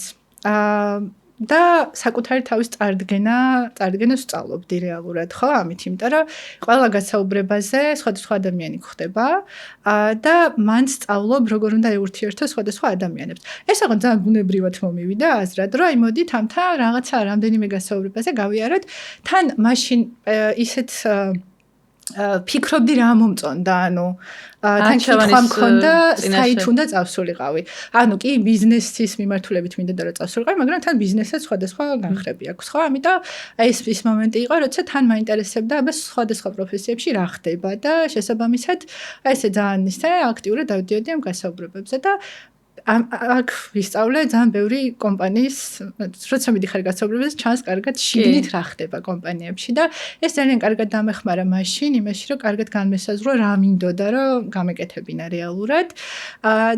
და საკუთარი თავის წარდგენას ვსწავლობდი რეალურად, ხო, ამით, იმიტომ რომ ყველა გასაუბრებაზე სხვადასხვა ადამიანი გვხდება და მან სწავლობ როგორ უნდა ეურთიერთო სხვადასხვა ადამიანებს. ეს აღარ ძალიან ბუნებრივად მომივიდა აზრად, რომ აი მოდით ამთან რაღაცა რამდენიმე გასაუბრებაზე გავიაროთ, თან მაშინ ისეთ ფიქრობდი რა მომწონდა, თან კითხვა მქონდა, საით უნდა წავსულიყავი. კი, ბიზნესის მიმართულებით მინდოდა რომ წავსულიყავი, მაგრამ თან ბიზნესაც სხვადასხვა განხრები აქვს, ხო? ამიტომ ეს მომენტი იყო, როცა თან მაინტერესებდა აბა სხვადასხვა პროფესიებში რა ხდება და შესაბამისად ესე ძალიან ისე აქტიურად დავდიოდი ამ გასაუბრებებზე და აქ ვისწავლე ძალიან ბევრი კომპანიის, როცა მიდიხარ გასაუბრებაზე, ჩანს კარგად შიგნით რა ხდება კომპანიებში და ეს ძალიან კარგად დამეხმარა მაშინ იმაში, რომ კარგად განმესაზღვრო რა მინდოდა, რომ გამეკეთებინა რეალურად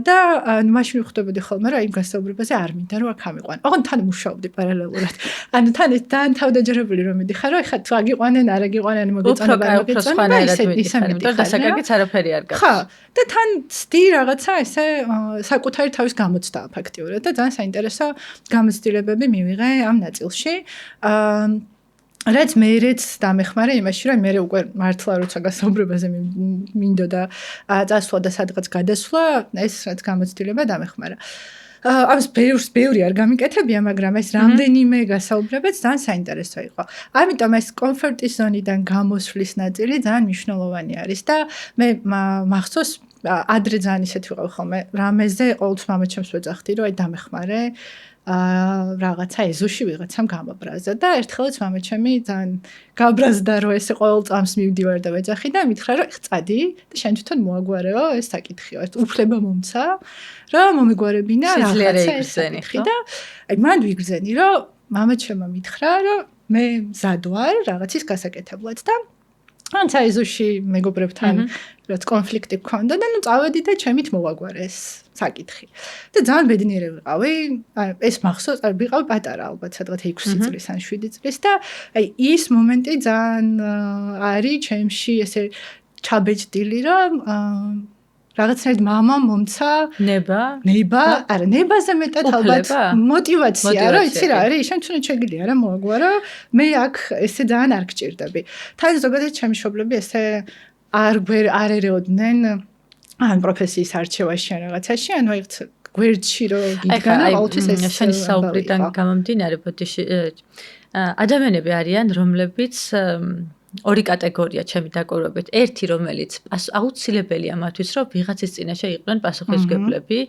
და მაშინ ვხვდებოდი ხოლმე, რომ იმ გასაუბრებაზე არ მინდა, რომ აქ ამიყვან. ოღონდ თან მუშაობდი პარალელურად. თან ეს ძალიან თავდაჯერებული რომ მიდიხარ, რომ ეხლა თუ აგიყვანენ, არ აგიყვანენ, მოგეწონება, ისე მიდიხარ, დასაკარგიც არაფერი არ გაქვს. ხო, და თან ცდი რაღაცა ესე საკუთარი თავის გამოცდა ფაქტიურად და ძალიან საინტერესო გამოცდილებები მივიღე ამ ნაწილში. რაც მეც დამეხმარა იმაში, რომ მე უკვე მართლა როცა გასაუბრებაზე მინდოდა წასვლა და სადღაც გადასვლა, ეს რაც გამოცდილება დამეხმარა. ამის ბევრი არ გამიკეთებია, მაგრამ ეს რამდენიმე გასაუბრებაც ძალიან საინტერესო იყო. ამიტომ ეს კომფორტის ზონიდან გამოსვლის ნაწილი ძალიან მნიშვნელოვანი არის და მე მახსოვს ადრე ძალიან ისეთი ვიყავ ხოლმე, რამეზე ყოველთვის მამაჩემს ვეძახდი, რომ აი დამეხმარე რაღაცა ეზოში ვიღაცამ გამაბრაზა და ერთხელაც მამაჩემი ძალიან გაბრაზდა, რომ ესე ყოველ წამს მივდივარ და ვეძახი და მითხრა, რომ ეხ წადი და შენ თვითონ მოაგვარეო ეს საკითხიო, ეს უფლება მომცა, რომ მომეგვარებინა რაღაცა ეს საკითხი და აი მან ვიგრძენი, რომ მამაჩემმა მითხრა, რომ მე მზად ვარ რაღაცის გასაკეთებლად და ან საიზოში მეგობრებთან რაც კონფლიქტი გქონდა და წავედი და ჩემით მოვაგვარე ეს საკითხი. და ძალიან ბედნიერი ვიყავი. ეს მახსოვს, ვიყავი პატარა ალბათ, სადღაც 6 წლის ან 7 წლის და აი ის მომენტი ძალიან არის ჩემში ესე ჩაბეჭდილი, რომ რაღაცნაირად მამამ მომცა ნება, არა, ნებაზე მეტად ალბათ мотиваცია, რომ იცი რა არის, შენ თუნდაც შეგიძლია რა მოაგვარო, მე აქ ესე ძალიან არ გჭირდები. თან ზოგადად ჩემი მშობლები ესე არ ერეოდნენ ან პროფესიის არჩევაში ან რაღაცაში, ანუ ერთ გვერდში რო გიდგანა, ყოველთვის ეს შენი საუბრიდან გამომდინარე, ბოდიში ადამიანები არიან, რომლებიც ორი კატეგორია ჩემი დაკვირვებით. ერთი, რომელიც აუცილებელია მათთვის, რომ ვიღაცის წინაშე იყვნენ პასუხისმგებლები,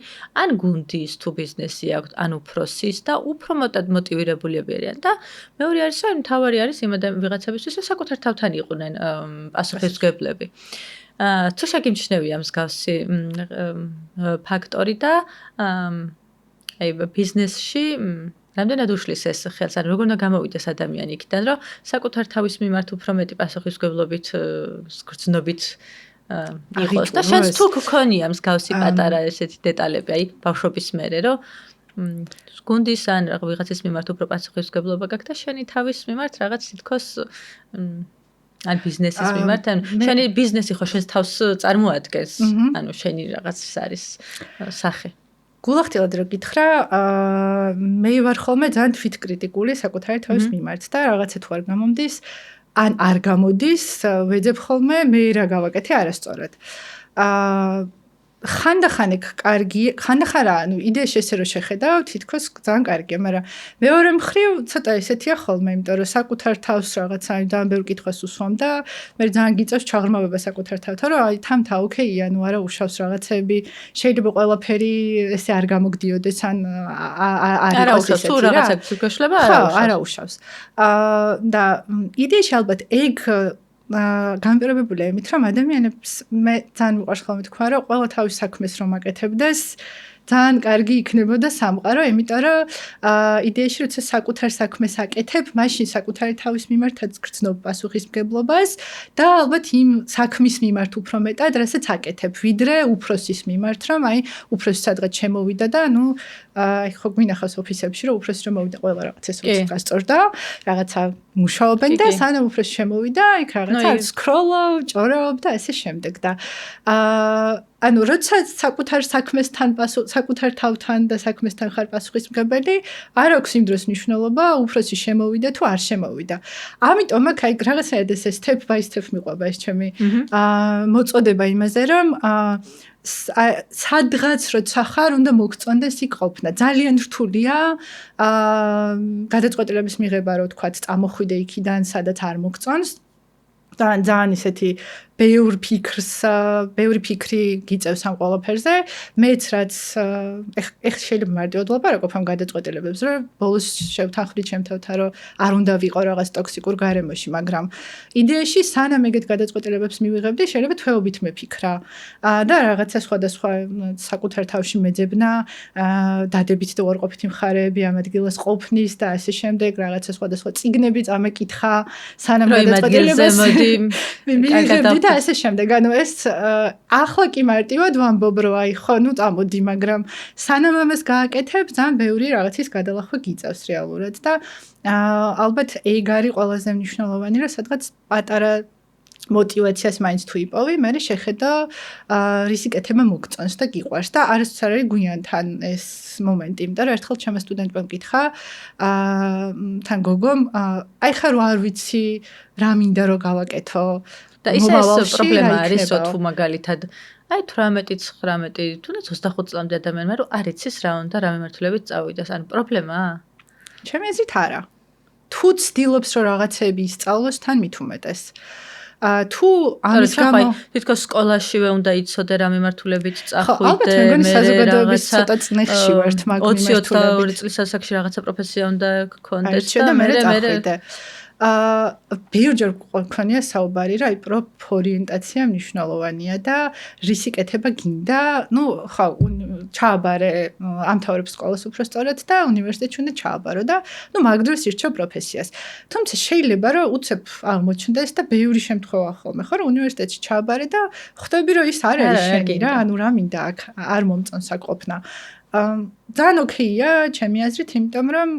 ან გუნდის თუ ბიზნესი აქვთ, ან უფროსის და უფრო მეტად მოტივირებულები არიან და მეორე არის, რომ მთავარი არის იმ ვიღაცებისთვის, რომ საკუთარ თავთან იყვნენ პასუხისმგებლები. თუ შეგიმჩნევია მსგავსი ფაქტორი და აი ბიზნესში რამდენად უშლის ეს ხელს, ან როგორ უნდა გამოვიდეს ადამიანი იქიდან, რომ საკუთარ თავის მიმართ უფრო მეტი პასუხისმგებლობით, გრძნობით იყოს და შენს თუ გქონია მსგავსი პატარა ესეთი დეტალები, აი ბავშვობის მერე, რომ გუნდის ან ვიღაცის მიმართ უფრო პასუხისმგებლობა გაქვს და შენი თავის მიმართ რაღაც თითქოს ან ბიზნესის მიმართ, ან შენი ბიზნესი ხო შენს თავს წარმოადგენს, ანუ შენი რაღაც არის სახე. გულახდილად რო გითხრა, მე ვარ ხოლმე ძალიან თვითკრიტიკული საკუთარი თავის მიმართ და რაღაცა თუ არ გამომდის, ან არ გამოდის, ვეძებ ხოლმე მე რა გავაკეთე არასწორად. ხანდახან ეგ კარგი, ხანდახან რა, ანუ იდეაში ესე რო შეხედავ, თითქოს ძალიან კარგია, მაგრამ მეორე მხრივ ცოტა ესეთია ხოლმე, იმიტომ რომ საკუთარ თავს რაღაცა ძალიან ბევრ კითხვას უსვამ და მე ძალიან გიწევს ჩაღრმავება საკუთარ თავთან, რომ აი თამთა ოკეია, ანუ არა უშავს რაღაცები, შეიძლება ყველაფერი ესე არ გამოგდიოდეს, ან არ უშავს, თუ რაღაცა გაშლება არა უშავს. და იდეაში ალბათ ეგ განპირობებულია იმით, რომ ადამიანებს მე ძალიან მიყვარს ხოლმე თქვა, რომ ყველა თავის საქმეს რომ აკეთებდეს, ძალიან კარგი იქნებოდა სამყარო, იმიტომ რომ იდეაში როცა საკუთარ საქმეს აკეთებ, მაშინ საკუთარი თავის მიმართაც გრძნობ პასუხისმგებლობას და ალბათ იმ საქმის მიმართ უფრო მეტად, რასაც აკეთებ, ვიდრე უფროსის მიმართ, რომ აი უფროსი სადღაც შემოვიდა და ნუ აი ხო გვინახავს ოფისებში, რომ უფროსი რომ მოვიდა ყველა რაღაცას უწასწორდა, რაღაცა მუშაობენ და სანამ უფროსი შემოვიდა, იქ რაღაცა სკროლობ, ჭორობ და ესე შემდეგ და ანუ როცა საკუთარ საქმესთან საკუთარ თავთან და საქმესთან ხარ პასუხისმგებელი, არ აქვს იმ დროს მნიშვნელობა უფროსი შემოვიდა თუ არ შემოვიდა. ამიტომ აქ აი რაღაცნაირად ესე step by step მიყვება ეს ჩემი მოწოდება იმაზე, რომ სადღაც როცა ხარ, უნდა მოგწონდეს იქ ყოფნა. ძალიან რთულია გადაწყვეტილების მიღება, რო თქვა, წამოხვიდე იქიდან, სადაც არ მოგწონს. ძალიან ისეთი ბევრი ფიქრი გიწევს ამ ყველაფერზე. მეც რაც ეხლა შეიძლება მარტივად ვლაპარაკობ ამ გადაწყვეტილებებს, რომ ბოლოს შევთანხმდი ჩემთან, რომ არ უნდა ვიყო რაღაც ტოქსიკურ გარემოში, მაგრამ იდეაში სანამ ეგეთ გადაწყვეტილებებს მივიღებდი, შეიძლება თვეობით მეფიქრა და რაღაცა სხვადასხვა საკუთარ თავში მეძებნა, დადებით და უარყოფითი მხარეები ამ ადგილას ყოფნის და ასე შემდეგ, რაღაცა სხვადასხვა წიგნები წამეკითხა, სანამ გადაწყვეტილებას მივიღებდი და ასე შემდეგ. ანუ ეს ახლა კი მარტივად ვამბობ, რომ აი ხო, ნუ წამოდი, მაგრამ სანამ ამას გააკეთებ, ძალიან ბევრი რაღაცის გადალახვა გიწევს რეალურად და ალბათ ეგ არის ყველაზე მნიშვნელოვანი, რომ სადღაც პატარა мотиваციას მაინც თუ იპოვი, მე შეხედა რისი კეთება მოგწონს და გიყვარს და არასდროს არ არის გვიანთან ეს მომენტი, იმიტომ რომ ერთხელ ჩემო სტუდენტმა მკითხა თან გოგომ, აი ხარ არ ვიცი რა მინდა რომ გავაკეთო და ეს პრობლემა არის, რომ თუ მაგალითად აი 18-19, თუნდაც 25 წლამდე ადამიანმა რომ არ იცის რა უნდა რა მიმართულებით წავიდეს, ანუ პრობლემაა? ჩემი აზრით არა. თუ ცდილობს რომ რაღაცები ისწავლოს, თან მით უმეტეს. თუ ამის გამო თითქოს სკოლაშივე უნდა იცოდე რა მიმართულებით წახვიდე, ალბათ მე მგონი საზოგადოების ცოტა წნეხში ვართ მაგ მიმართულებით. 20-22 წლის ასაკში რაღაცა პროფესია უნდა გქონდეს და მე წახვიდე. ბევრჯერ გქონია საუბარი, რომ აი პროფორიენტაცია მნიშვნელოვანია და რისი კეთება გინდა, ნუ ხო, ჩააბარე ამთავრებ სკოლას უფრო სწორად და უნივერსიტეტში უნდა ჩააბარო და ნუ მაგ დროს ირჩევ პროფესიას. თუმცა შეიძლება რომ უცებ აღმოჩნდეს და ბევრი შემთხვევა ხოლმე, ხო, რომ უნივერსიტეტში ჩააბარე და ხვდები რომ ის არ არის შენი რა, ანუ რა მინდა აქ არ მომწონს აქ ყოფნა. ძალიან ოკეია, ჩემი აზრით, იმიტომ რომ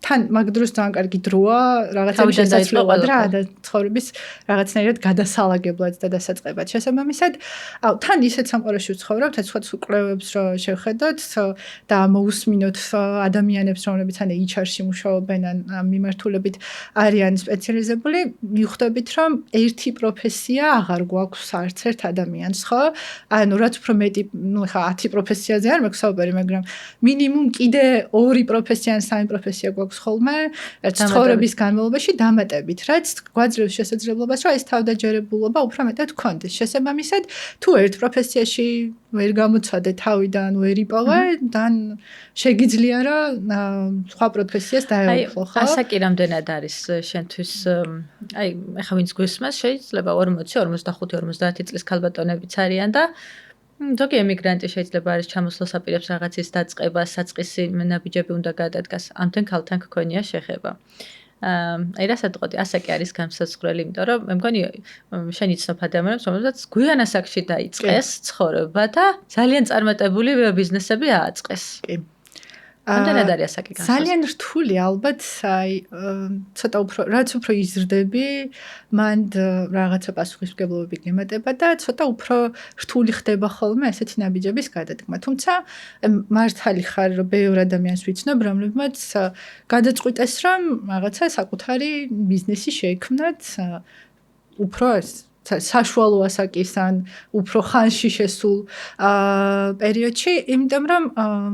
თან მაგ დროს ძალიან კარგი დროა რაღაცების შესაძლებლად რა და ცხოვრების რაღაცნაირად გადასალაგებლად და დასაწყებად შესაბამისად თან ისეთ სამყაროში ვცხოვრობთ სხვადასხვა კვლევებს რო შევხედოთ და მოусმინოთ ადამიანებს რომლებიც ან HR-ში მუშაობენ ან მიმართულებით არიან სპეციალიზებული მივხვდებით რომ ერთი პროფესია აღარ გვაქვს არც ერთ ადამიანს ხო ანუ რაც უფრო მეტი ნუ ხა 10 პროფესიაზე არ მაქვს საუბარი მაგრამ მინიმუმ კიდე 2 პროფესია ან 3 პროფესია გვაქვს ხოლმე ცხოვრების განმავლობაში დამატებით, რაც გვაძლევს შესაძლებლობას, რომ ეს თავდაჯერებულობა უფრო მეტად გქონდეს. შესაბამისად, თუ ერთ პროფესიაში ვერ გამოცადე თავიდან, ვერ იპოვე, თან შეგიძლია რომ სხვა პროფესიას დაეუფლო, ხო? ასაკი რამდენად არის შენთვის? აი, ეხლა ვინც გვისმენს, შეიძლება 40, 45, 50 წლის ქალბატონებიც არიან და ზოგი ემიგრანტი შეიძლება არის ჩამოსვლას აპირებს რაღაცის დაწყებას, საწყისი ნაბიჯები უნდა გადადგას. ამდენ ქალთან გქონია შეხება. აი რასაც ვთქვი, ასაკი არის განსაზღვრელი, იმიტომ რომ მე მგონი შენი ცნობ ადამიანებს, რომელსაც გვიან ასაკში დაიწყეს ცხოვრება და ძალიან წარმატებული ბიზნესები ააწყეს. კი. ამდენად არის ასაკი განსაზღვრელი. ძალიან რთული ალბათ, აი ცოტა უფრო რაც უფრო იზრდები, მან რაღაცა პასუხისმგებლობები გემატება და ცოტა უფრო რთული ხდება ხოლმე ესეთი ნაბიჯების გადადგმა. თუმცა მართალი ხარ, რომ ბევრ ადამიანს ვიცნობ, რომლებმაც გადაწყვიტეს, რომ რაღაცა საკუთარი ბიზნესი შეექმნათ უფრო საშუალო ასაკის ან უფრო ხანში შესულ პერიოდში, იმიტომ რომ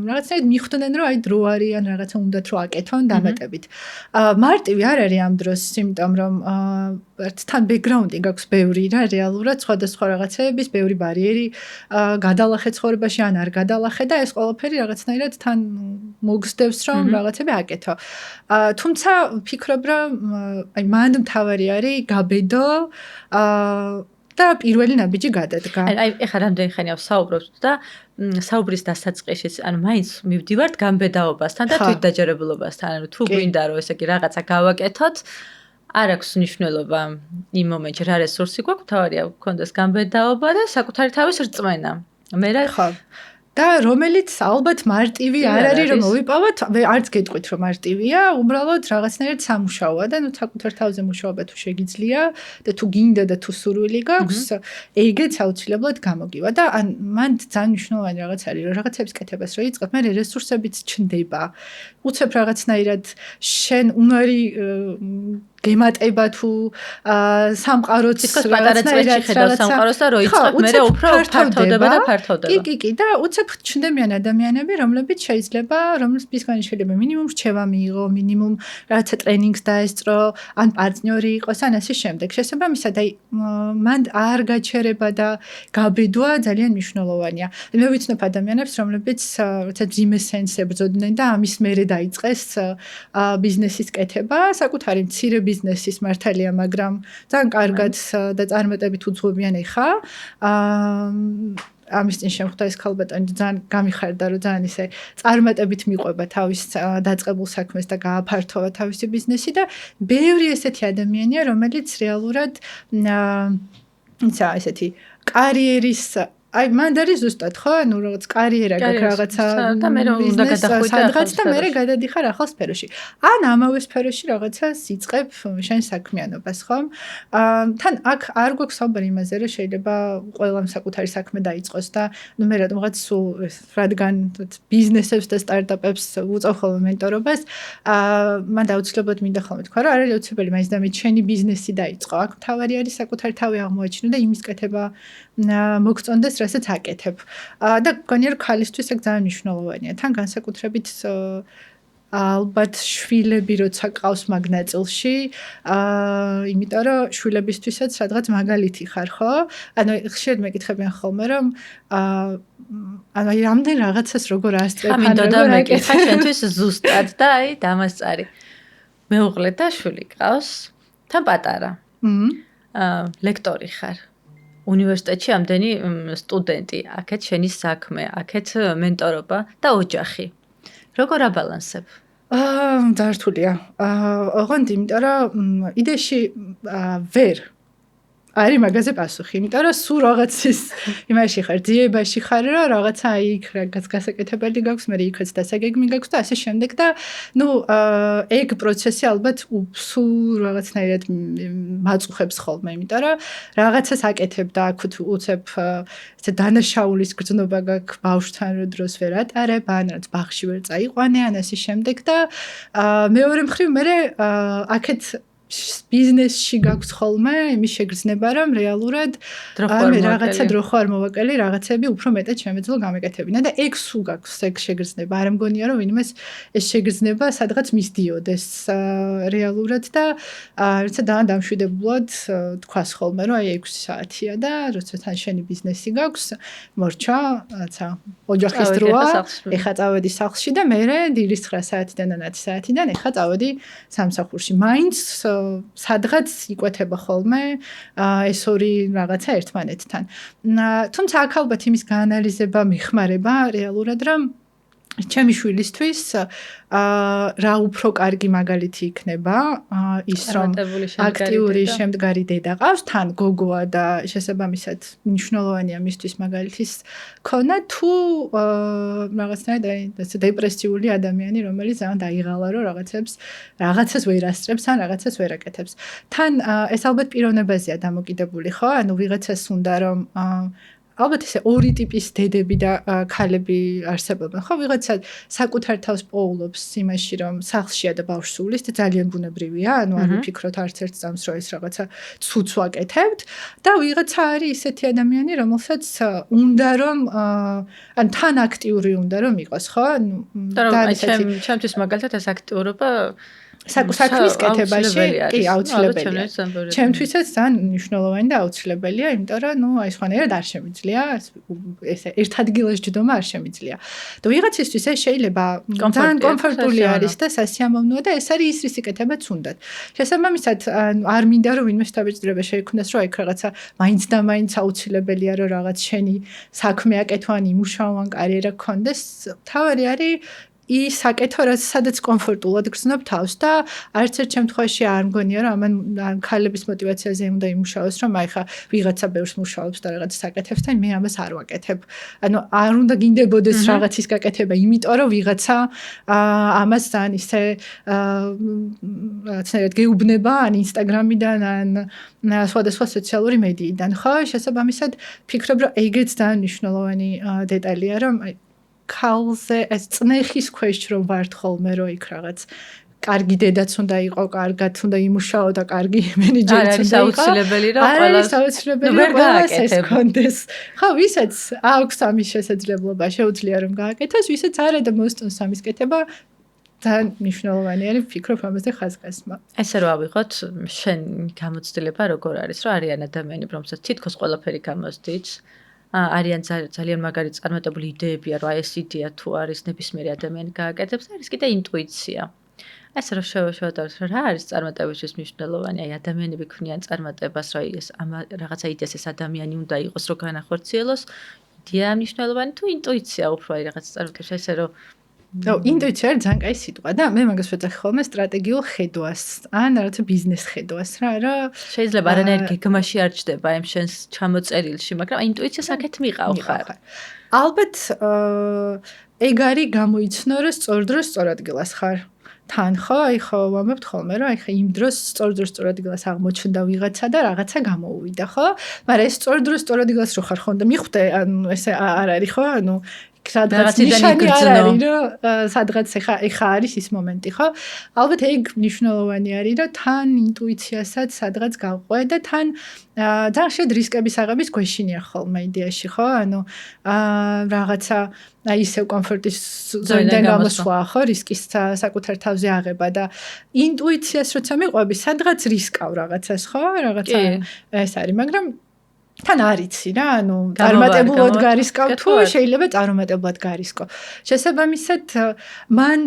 რაღაცნაირად მიხვდნენ, რომ აი დრო არის ან რაღაცა უნდათ რომ აკეთონ დამატებით. მარტივი არ არის ამ დროს, იმიტომ რომ თან ბექგრაუნდი გაქვს ბევრი რა, რეალურად სხვადასხვა რაღაცეების, ბევრი ბარიერი გადალახე ცხოვრებაში ან არ გადალახე და ეს ყველაფერი რაღაცნაირად თან მოგსდევს, რომ რაღაცები აკეთო. თუმცა ვფიქრობ, რომ აი მანდ მთავარი არის გაბედო და პირველი ნაბიჯი გადადგა. აი ეხლა რამდენი ხანია ვსაუბრობთ და საუბრის დასაწყისში, ანუ მაინც მივდივართ გამბედაობასთან და თვითდაჯერებულობასთან, ანუ თუ გვინდა რომ ესე იგი რაღაცა გავაკეთოთ, არ აქვს მნიშვნელობა იმ მომენტში რა რესურსი გვაქვს, თავარია გქონდეს გამბედაობა და საკუთარი თავის რწმენა. მე რა ხო. და რომელიც ალბათ მარტივი არ არის რომ მოვიპოვოთ, არც გეტყვით რომ მარტივია, უბრალოდ რაღაცნაირად სამუშაოა და ნუ საკუთარ თავზე მუშაობა თუ შეგიძლია და თუ გინდა და თუ სურვილი გაქვს, ეგეც აუცილებლად გამოგივა და მან ძალიან მნიშვნელოვანი რაღაც არის, რომ რაღაცების კეთებას რო იწყებ, მე რესურსებიც ჩნდება. უცებ რაღაცნაირად შენ უნარი გემატება თუ სამყაროც პატარა წვეთში ხედავ სამყაროს და რო იწყებ მე უფრო ფართოვდება და ფართოვდება. კი და უცებ ჩნდებიან ადამიანები, რომლებიც რომლებისგან შეიძლება მინიმუმ რჩევა მიიღო, მინიმუმ რაღაცა ტრენინგს დაესწრო, ან პარტნიორი იყოს, ან ასე შემდეგ. შესაბამისად, მან არ გაჩერება და გაბედვა ძალიან მნიშვნელოვანია. მე ვიცნობ ადამიანებს, რომლებიც როცა ძიმე სენს ებრძოდნენ და ამის მერე დაიწყეს ბიზნესის კეთება, საკუთარი მცირე ბიზნესის მართალია, მაგრამ ძალიან კარგად და წარმატებით უძღვებიან ეხა. ამის წინ შემხვდა ეს ქალბატონი ძალიან გამიხარდა, რომ ძალიან ისე წარმატებით მიყვება თავის დაწყებულ საქმეს და გააფართოვა თავისი ბიზნესი და ბევრი ესეთი ადამიანია, რომელიც რეალურად ესეთი კარიერის მან არის ზუსტად ხო, ანუ რაღაც კარიერა გაქვს რაღაცა და მე უნდა გადახვიდე და მე გადადიხარ ახალ სფეროში. ან ამავე სფეროში რაღაცას იწყებ შენ საქმიანობას, ხო? თან აქ არ გვაქვს საუბარი იმაზე, რომ შეიძლება ყველამ საკუთარი საქმე დაიწყოს და ნუ მე რადგან სულ რადგან ბიზნესებს და სტარტაპებს უწევ ხოლმე მენტორობას, მან აუცილებლად მინდა ხოლმე თქვა, რომ არ არის აუცილებელი მაინც და მე ჩემი ბიზნესი დაიწყო. აქ თავარი არის საკუთარი თავი აღმოაჩინო და იმის კეთება მოგწონდეს რასაც აკეთებ. და გონია რომ ქალისთვის ეგ ძალიან მნიშვნელოვანია. თან განსაკუთრებით ალბათ შვილები როცა ყავს მაგ ნაწილში, იმიტომ რომ შვილებისთვისაც სადღაც მაგალითი ხარ, ხო? ანუ ხშირად მეკითხებიან ხოლმე რომ ანუ რამდენ რაღაცას როგორ ასწრებ, ან როგორ აკეთებ შენთვის ზუსტად და დამასწარი. მეუღლე და შვილი ყავს, თან პატარა. ლექტორი ხარ. უნივერსიტეტში ამდენი სტუდენტი, აქეთ შენი საქმე, აქეთ მენტორობა და ოჯახი. როგორ აბალანსებ? დართულია. ოღონდ იმიტომ რომ იდეაში ვერ არის მაგაზე პასუხი, იმიტომ რომ სულ რაღაცის იმაში ხარ, ძიებაში ხარ, რომ რაღაცა იქ რაღაც გასაკეთებელი გაქვს, მე იქაც დასაგეგმი გაქვს და ასე შემდეგ და ნუ ეგ პროცესი ალბათ სულ რაღაცნაირად მაწუხებს ხოლმე, იმიტომ რომ რაღაცას აკეთებ და აქ უცებ ესე დანაშაულის გრძნობა გაქვს ბავშვთან რო დროს ვერ ატარებ, ან რაც ბაღში ვერ წაიყვანე, ან ასე შემდეგ და მეორე მხრივ მე აქეთ ბიზნესში გაქვს ხოლმე იმის შეგრძნება, რომ რეალურად რაღაცა დრო ხარ მოვაკელი, რაღაცები უფრო მეტად შემეძლო გამეკეთებინა და ეგ სულ გაქვს ეგ შეგრძნება. არ მგონია რომ ვინმეს ეს შეგრძნება სადღაც მისდიოდეს რეალურად და როცა დამშვიდებულად თქვას ხოლმე, რომ აი 6 საათია და როცა თან შენი ბიზნესი გაქვს, მორჩა, რაცა ოჯახის დროა, ეხა წავედი სახლში და მე დილის 9 საათიდან და 10 საათიდან ეხა წავედი სამსახურში. მაინც სადღაც იკვეთება ხოლმე ეს ორი რაღაცა ერთმანეთთან. თუმცა აქ ალბათ იმის გაანალიზება მიხმარება რეალურად რომ ჩემი შვილისთვის რა უფრო კარგი მაგალითი იქნება ის რომ აქტიური შემდგარი დედა ყავს, თან გოგოა და შესაბამისად მნიშვნელოვანია მისთვის მაგალითის ქონა თუ რაღაცნაირად ესე დეპრესიული ადამიანი, რომელიც ძალიან დაიღალა რომ რაღაცას ვერ ასწრებს ან რაღაცას ვერ აკეთებს. თან ეს ალბათ პიროვნებაზეა დამოკიდებული, ხო? ანუ ვიღაცას უნდა რომ ალბათ ესე ორი ტიპის დედები და ქალები არსებობენ, ხო? ვიღაცა საკუთარ თავს პოულობს იმაში, რომ სახლშია და ბავშვს სულის და ძალიან ბუნებრივია, ანუ არ ვიფიქროთ არც ერთ წამს რომ ეს რაღაცა ცუცს ვაკეთებთ და ვიღაცა არის ისეთი ადამიანი, რომელსაც უნდა რომ ან თან აქტიური უნდა რომ იყოს, ხო? და ჩემთვის მაგალითად ეს აქტიურობა საქმის კეთებაში კი აუცილებელია. ჩემთვისაც ძალიან მნიშვნელოვანი და აუცილებელია, იმიტომ რომ ნუ აი სხვანაირად არ შემიძლია, ესე ერთ ადგილას ჯდომა არ შემიძლია. და ვიღაცისთვის ეს შეიძლება ძალიან კომფორტული არის და სასიამოვნოა და ეს არის ის რის იკეთებაც უნდათ. შესაბამისად არ მინდა რომ ვინმე შთაბეჭდილება შეექმნას, რომ აი რაღაცა მაინც და მაინც აუცილებელია რომ რაღაც შენი საქმე აკეთო ან იმუშაო ან კარიერა გქონდეს. თავი არის ის საკეთო, სადაც კომფორტულად გრძნობ თავს და არც ერთ შემთხვევაში არ მგონია, რომ ამან ქალების мотиваციაზე უნდა იმუშაოს, რომ აი ხა ვიღაცა ბევრს მუშაობს და რაღაც საკეთებს და მე ამას არ ვაკეთებ. ანუ არ უნდა გინდებოდეს რაღაცის გაკეთება, იმიტომ რომ ვიღაცა ამას ძალიან ისე რაღაცნაირად გეუბნება ან ინსტაგრამიდან ან სხვადასხვა სოციალური მედიიდან, ხო? შესაბამისად, ფიქრობ, რომ ეგეც ძალიან მნიშვნელოვანი დეტალია, რომ აი ქალზე ეს წნეხის ქვეშ რომ ვართ ხოლმე, რომ იქ რაღაც კარგი დედაც უნდა იყო, კარგად უნდა იმუშაო და კარგი მენეჯერიც უნდა იყო. აუცილებელი რომ ყველას აუცილებელი რომ ყველას ეს კონდეს. ხო, ვისაც აქვს ამის შესაძლებლობა, შეუძლია რომ გააკეთოს, ვისაც არა და მოსწონს ამის კეთება, ძალიან მნიშვნელოვანი არის ფიქრობ ამაზე ხაზგასმა. ესე რომ ავიღოთ, შენ გამოცდილება როგორ არის, რომ არიან ადამიანები, რომელსაც თითქოს ყველაფერი გამოსდით, არიან ძალიან მაგარი წარმატებული იდეებია, რომ აი ეს იდეა თუ არის ნებისმიერი ადამიანი გააკეთებს, არის კიდე ინტუიცია. ესე რომ შევადაროთ, რა არის წარმატებისთვის მნიშვნელოვანი? აი ადამიანები ქმნიან წარმატებას, რომ ეს რაღაცა იდეას ეს ადამიანი უნდა იყოს, რომ განახორციელოს, იდეა მნიშვნელოვანი თუ ინტუიცია უფრო აი რაღაც წარმატებას, ესე რომ ინტუიცია არის ძალიან კაი სიტყვა და მე მაგას ვეძახი ხოლმე სტრატეგიულ ხედვას ან რაღაცა ბიზნეს ხედვას რა, რომ შეიძლება არანაირ გეგმაში არ ჩდება იმ შენს ჩამოწერილში, მაგრამ ინტუიციას აქეთ მიყავ ხარ. ალბათ ეგ არის გამოიცნო, რომ სწორ დროს სწორ ადგილას ხარ. თან ხო, აი ხო ვამბობთ ხოლმე, რომ აი ხა იმ დროს სწორ დროს სწორ ადგილას აღმოჩნდა ვიღაცა და რაღაცა გამოუვიდა, ხო? მაგრამ ეს სწორ დროს სწორ ადგილას რო ხარ ხო და მიხვდე, ანუ ესე არ არის ხო? ანუ სადღაც ნიშანი არ არის, რომ სადღაც ეხა არის ის მომენტი, ხო? ალბათ ეგ მნიშვნელოვანი არის, რომ თან ინტუიციასაც სადღაც გავყვე და თან ძალიან შედ რისკების აღების გვეშინია ხოლმე იდეაში, ხო? ანუ რაღაცა აი ისევ კომფორტის ზონიდან გამოსვლა, ხო? რისკის საკუთარ თავზე აღება და ინტუიციას როცა მიყვები, სადღაც რისკავ რაღაცას, ხო? რაღაცა ეს არის, მაგრამ თან არიცი რა, ანუ წარმატებულად გარისკავ თუ შეიძლება წარუმატებლად გარისკო. შესაბამისად, მან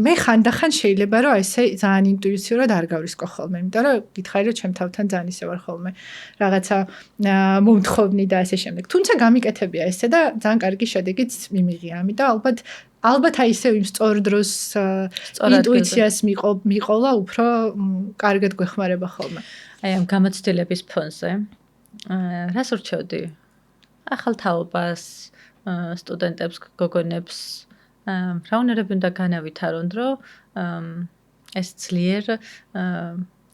მე ხანდახან შეიძლება რომ ესე ძალიან ინტუიციურად არ გავრისკო ხოლმე, იმიტომ რომ გითხარი რომ ჩემ თავთან ძალიან ისე ვარ ხოლმე რაღაცა მომთხოვნი და ასე შემდეგ. თუმცა გამიკეთებია ესე და ძალიან კარგი შედეგიც მიმიღია. ამიტომ ალბათ აი ესე იმ სწორ დროს ინტუიციას მიყოლა უფრო კარგად გვეხმარება ხოლმე. აი ამ გამოცდილების ფონზე რას ურჩევდი? ახალ თაობას, სტუდენტებს, გოგონებს რა უნარები უნდა განავითარონ, რომ ეს ძლიერ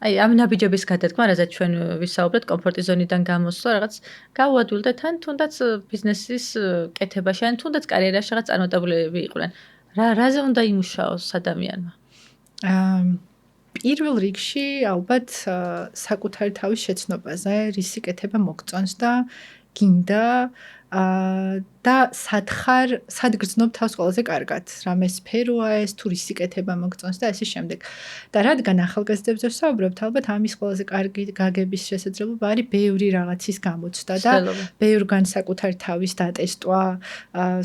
აი ამ ნაბიჯების გადადგმა, რაზეც ჩვენ ვისაუბრეთ, კომფორტის ზონიდან გამოსვლა, რაღაც გაუადვილდეთ თან თუნდაც ბიზნესის კეთებაში, ან თუნდაც კარიერაში რაღაც წარმატებულები იყვნენ. რაზე უნდა იმუშაოს ადამიანმა? პირველ რიგში ალბათ საკუთარი თავის შეცნობაზე, რისი კეთება მოგწონს და გინდა და სად გრძნობ თავს ყველაზე კარგად, რამე სფეროა ეს, თუ რისი კეთება მოგწონს და ასე შემდეგ. და რადგან ახალგაზრდებზე ვსაუბრობთ, ალბათ ამის ყველაზე კარგი გაგების შესაძლებლობა არის ბევრი რაღაცის გამოცდა და ბევრგან საკუთარი თავის დატესტვა,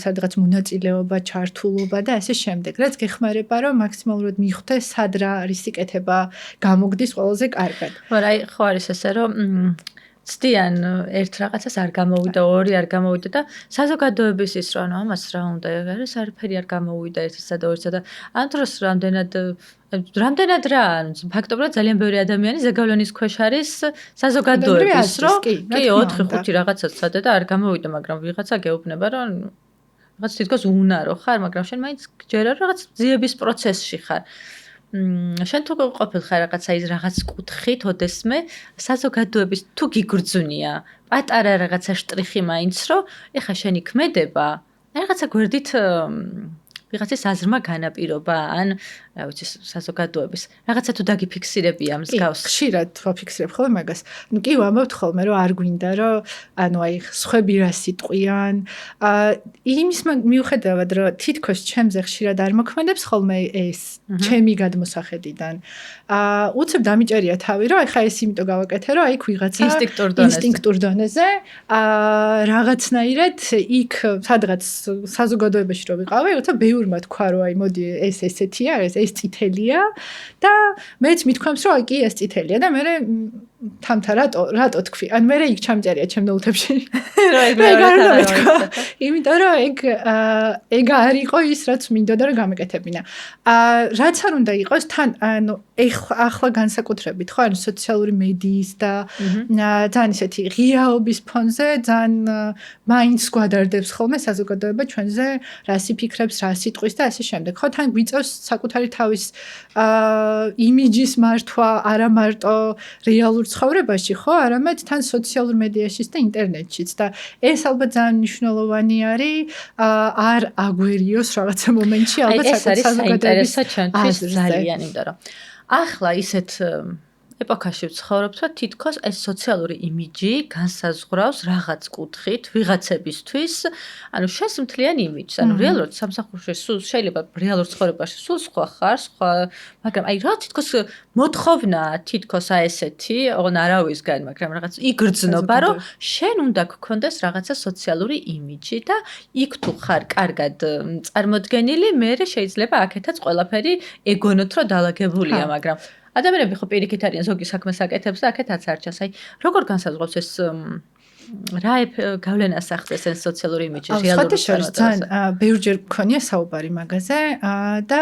სადღაც მონაწილეობა, ჩართულობა და ასე შემდეგ. რაც გეხმარება, რომ მაქსიმალურად მიხვდე სად რა რისი კეთება გამოგდის ყველაზე კარგად. მაგრამ აი ხო არის ესე, რომ ცდიან ერთ რაღაცას არ გამოვიდა, ორი არ გამოვიდა და საზოგადოების ის რა, ანუ ამას რა უნდა, ეს არაფერი არ გამოვიდა ერთისა და ორისა და ამ დროს რამდენად რა, ფაქტობრივად ძალიან ბევრი ადამიანი ზეგავლენის ქვეშ არის საზოგადოების, რომ კი 4-5 რაღაცას ცადე და არ გამოვიდა, მაგრამ ვიღაცა გეუბნება, რომ რაღაც თითქოს უნარო ხარ, მაგრამ შენ მაინც გჯერა რომ რაღაც ძიების პროცესში ხარ. შენ თუ ყოფილხარ რაღაცა ის რაღაც კუთხით, ოდესმე საზოგადოების თუ გიგრძნია, პატარა რაღაცა შტრიხი მაინც, რომ ეხა შენი ქმედება, რაღაცა გვერდით ვიღაცის აზრმა განაპირობა, ან რა ვიცი, საზოგადოების. რაღაცა თუ დაგიფიქსირებია მსგავს. ხშირად ვაფიქსირებ ხოლმე მაგას. ნუ კი ვამბობთ ხოლმე, რომ არ გვინდა, რომ ანუ აი სხვები რა სიტყვიან. იმის მიუხედავად, რომ თითქოს ჩემზე ხშირად არ მოქმედებს ხოლმე ეს ჩემი გადმოსახედიდან. უცებ დამიჭერია თავი, რომ ახლა ეს იმიტომ გავაკეთე, რომ აი ვიღაცა ინსტინქტურ დონეზე რაღაცნაირად იქ სადღაც საზოგადოებაში რო ვიყავი, უცებ ბევრმა თქვა, რომ აი მოდი ეს ესეთია, ეს წითელია და მეც მithქვამს, რომ აი კი ეს წითელია და მე თამთა რატო თქვი? ან მე იქ ჩამწერია ჩემ ნოუთებში. იმიტომ რომ ეგ არ იყო ის რაც მინდოდა რომ გამეკეთებინა. რაც არ უნდა იყოს თან ანუ ახლა განსაკუთრებით ხო ანუ სოციალური მედიის და ძალიან ისეთი ღიაობის ფონზე ძალიან მაინც გვადარდებს ხოლმე საზოგადოება ჩვენზე რას იფიქრებს, რა სიტყვის და ასე შემდეგ. ხო თან გვიწევს საკუთარი თავის იმიჯის მართვა არა მარტო რეალურ ცხოვრებაში ხო, არამედ თან სოციალურ მედიაშიც და ინტერნეტშიც და ეს ალბათ ძალიან მნიშვნელოვანი არის არ აგვერიოს რაღაცა მომენტში ალბათ საკუთარ საზოგადოების ჩვენთვის ძალიან იმიტომ რომ ახლა ისეთ ეპოქაში ვცხოვრობთ, რომ თითქოს ეს სოციალური იმიჯი განსაზღვრავს რაღაც კუთხით ვიღაცებისთვის, ანუ შესმთლიან იმიჯს. ანუ რეალურად სამსახურში სულ შეიძლება რეალურ ცხოვრებაში სულ სხვა ხარ, სხვა, მაგრამ აი რა თითქოს მოთხოვნა თითქოს აი ესეთი, ოღონ არავისგან, მაგრამ რაღაც იგრძნობა, რომ შენ უნდა გქონდეს რაღაცა სოციალური იმიჯი და იქ თუ ხარ კარგად წარმოდგენილი, მე შეიძლება აქეთაც ყველაფერი ეგონოთ, რომ დაალაგებულია, მაგრამ ადამიანები ხო პირიქით არიან ზოგი საქმეს აკეთებს და აქეთაც არჩას. აი, როგორ განსაზღვრავს ეს რა გავლენას ახდენს ეს სოციალური იმიჯი რეალურ ცხოვრებაში? ძალიან ბევრჯერ მქონია საუბარი მაგაზე და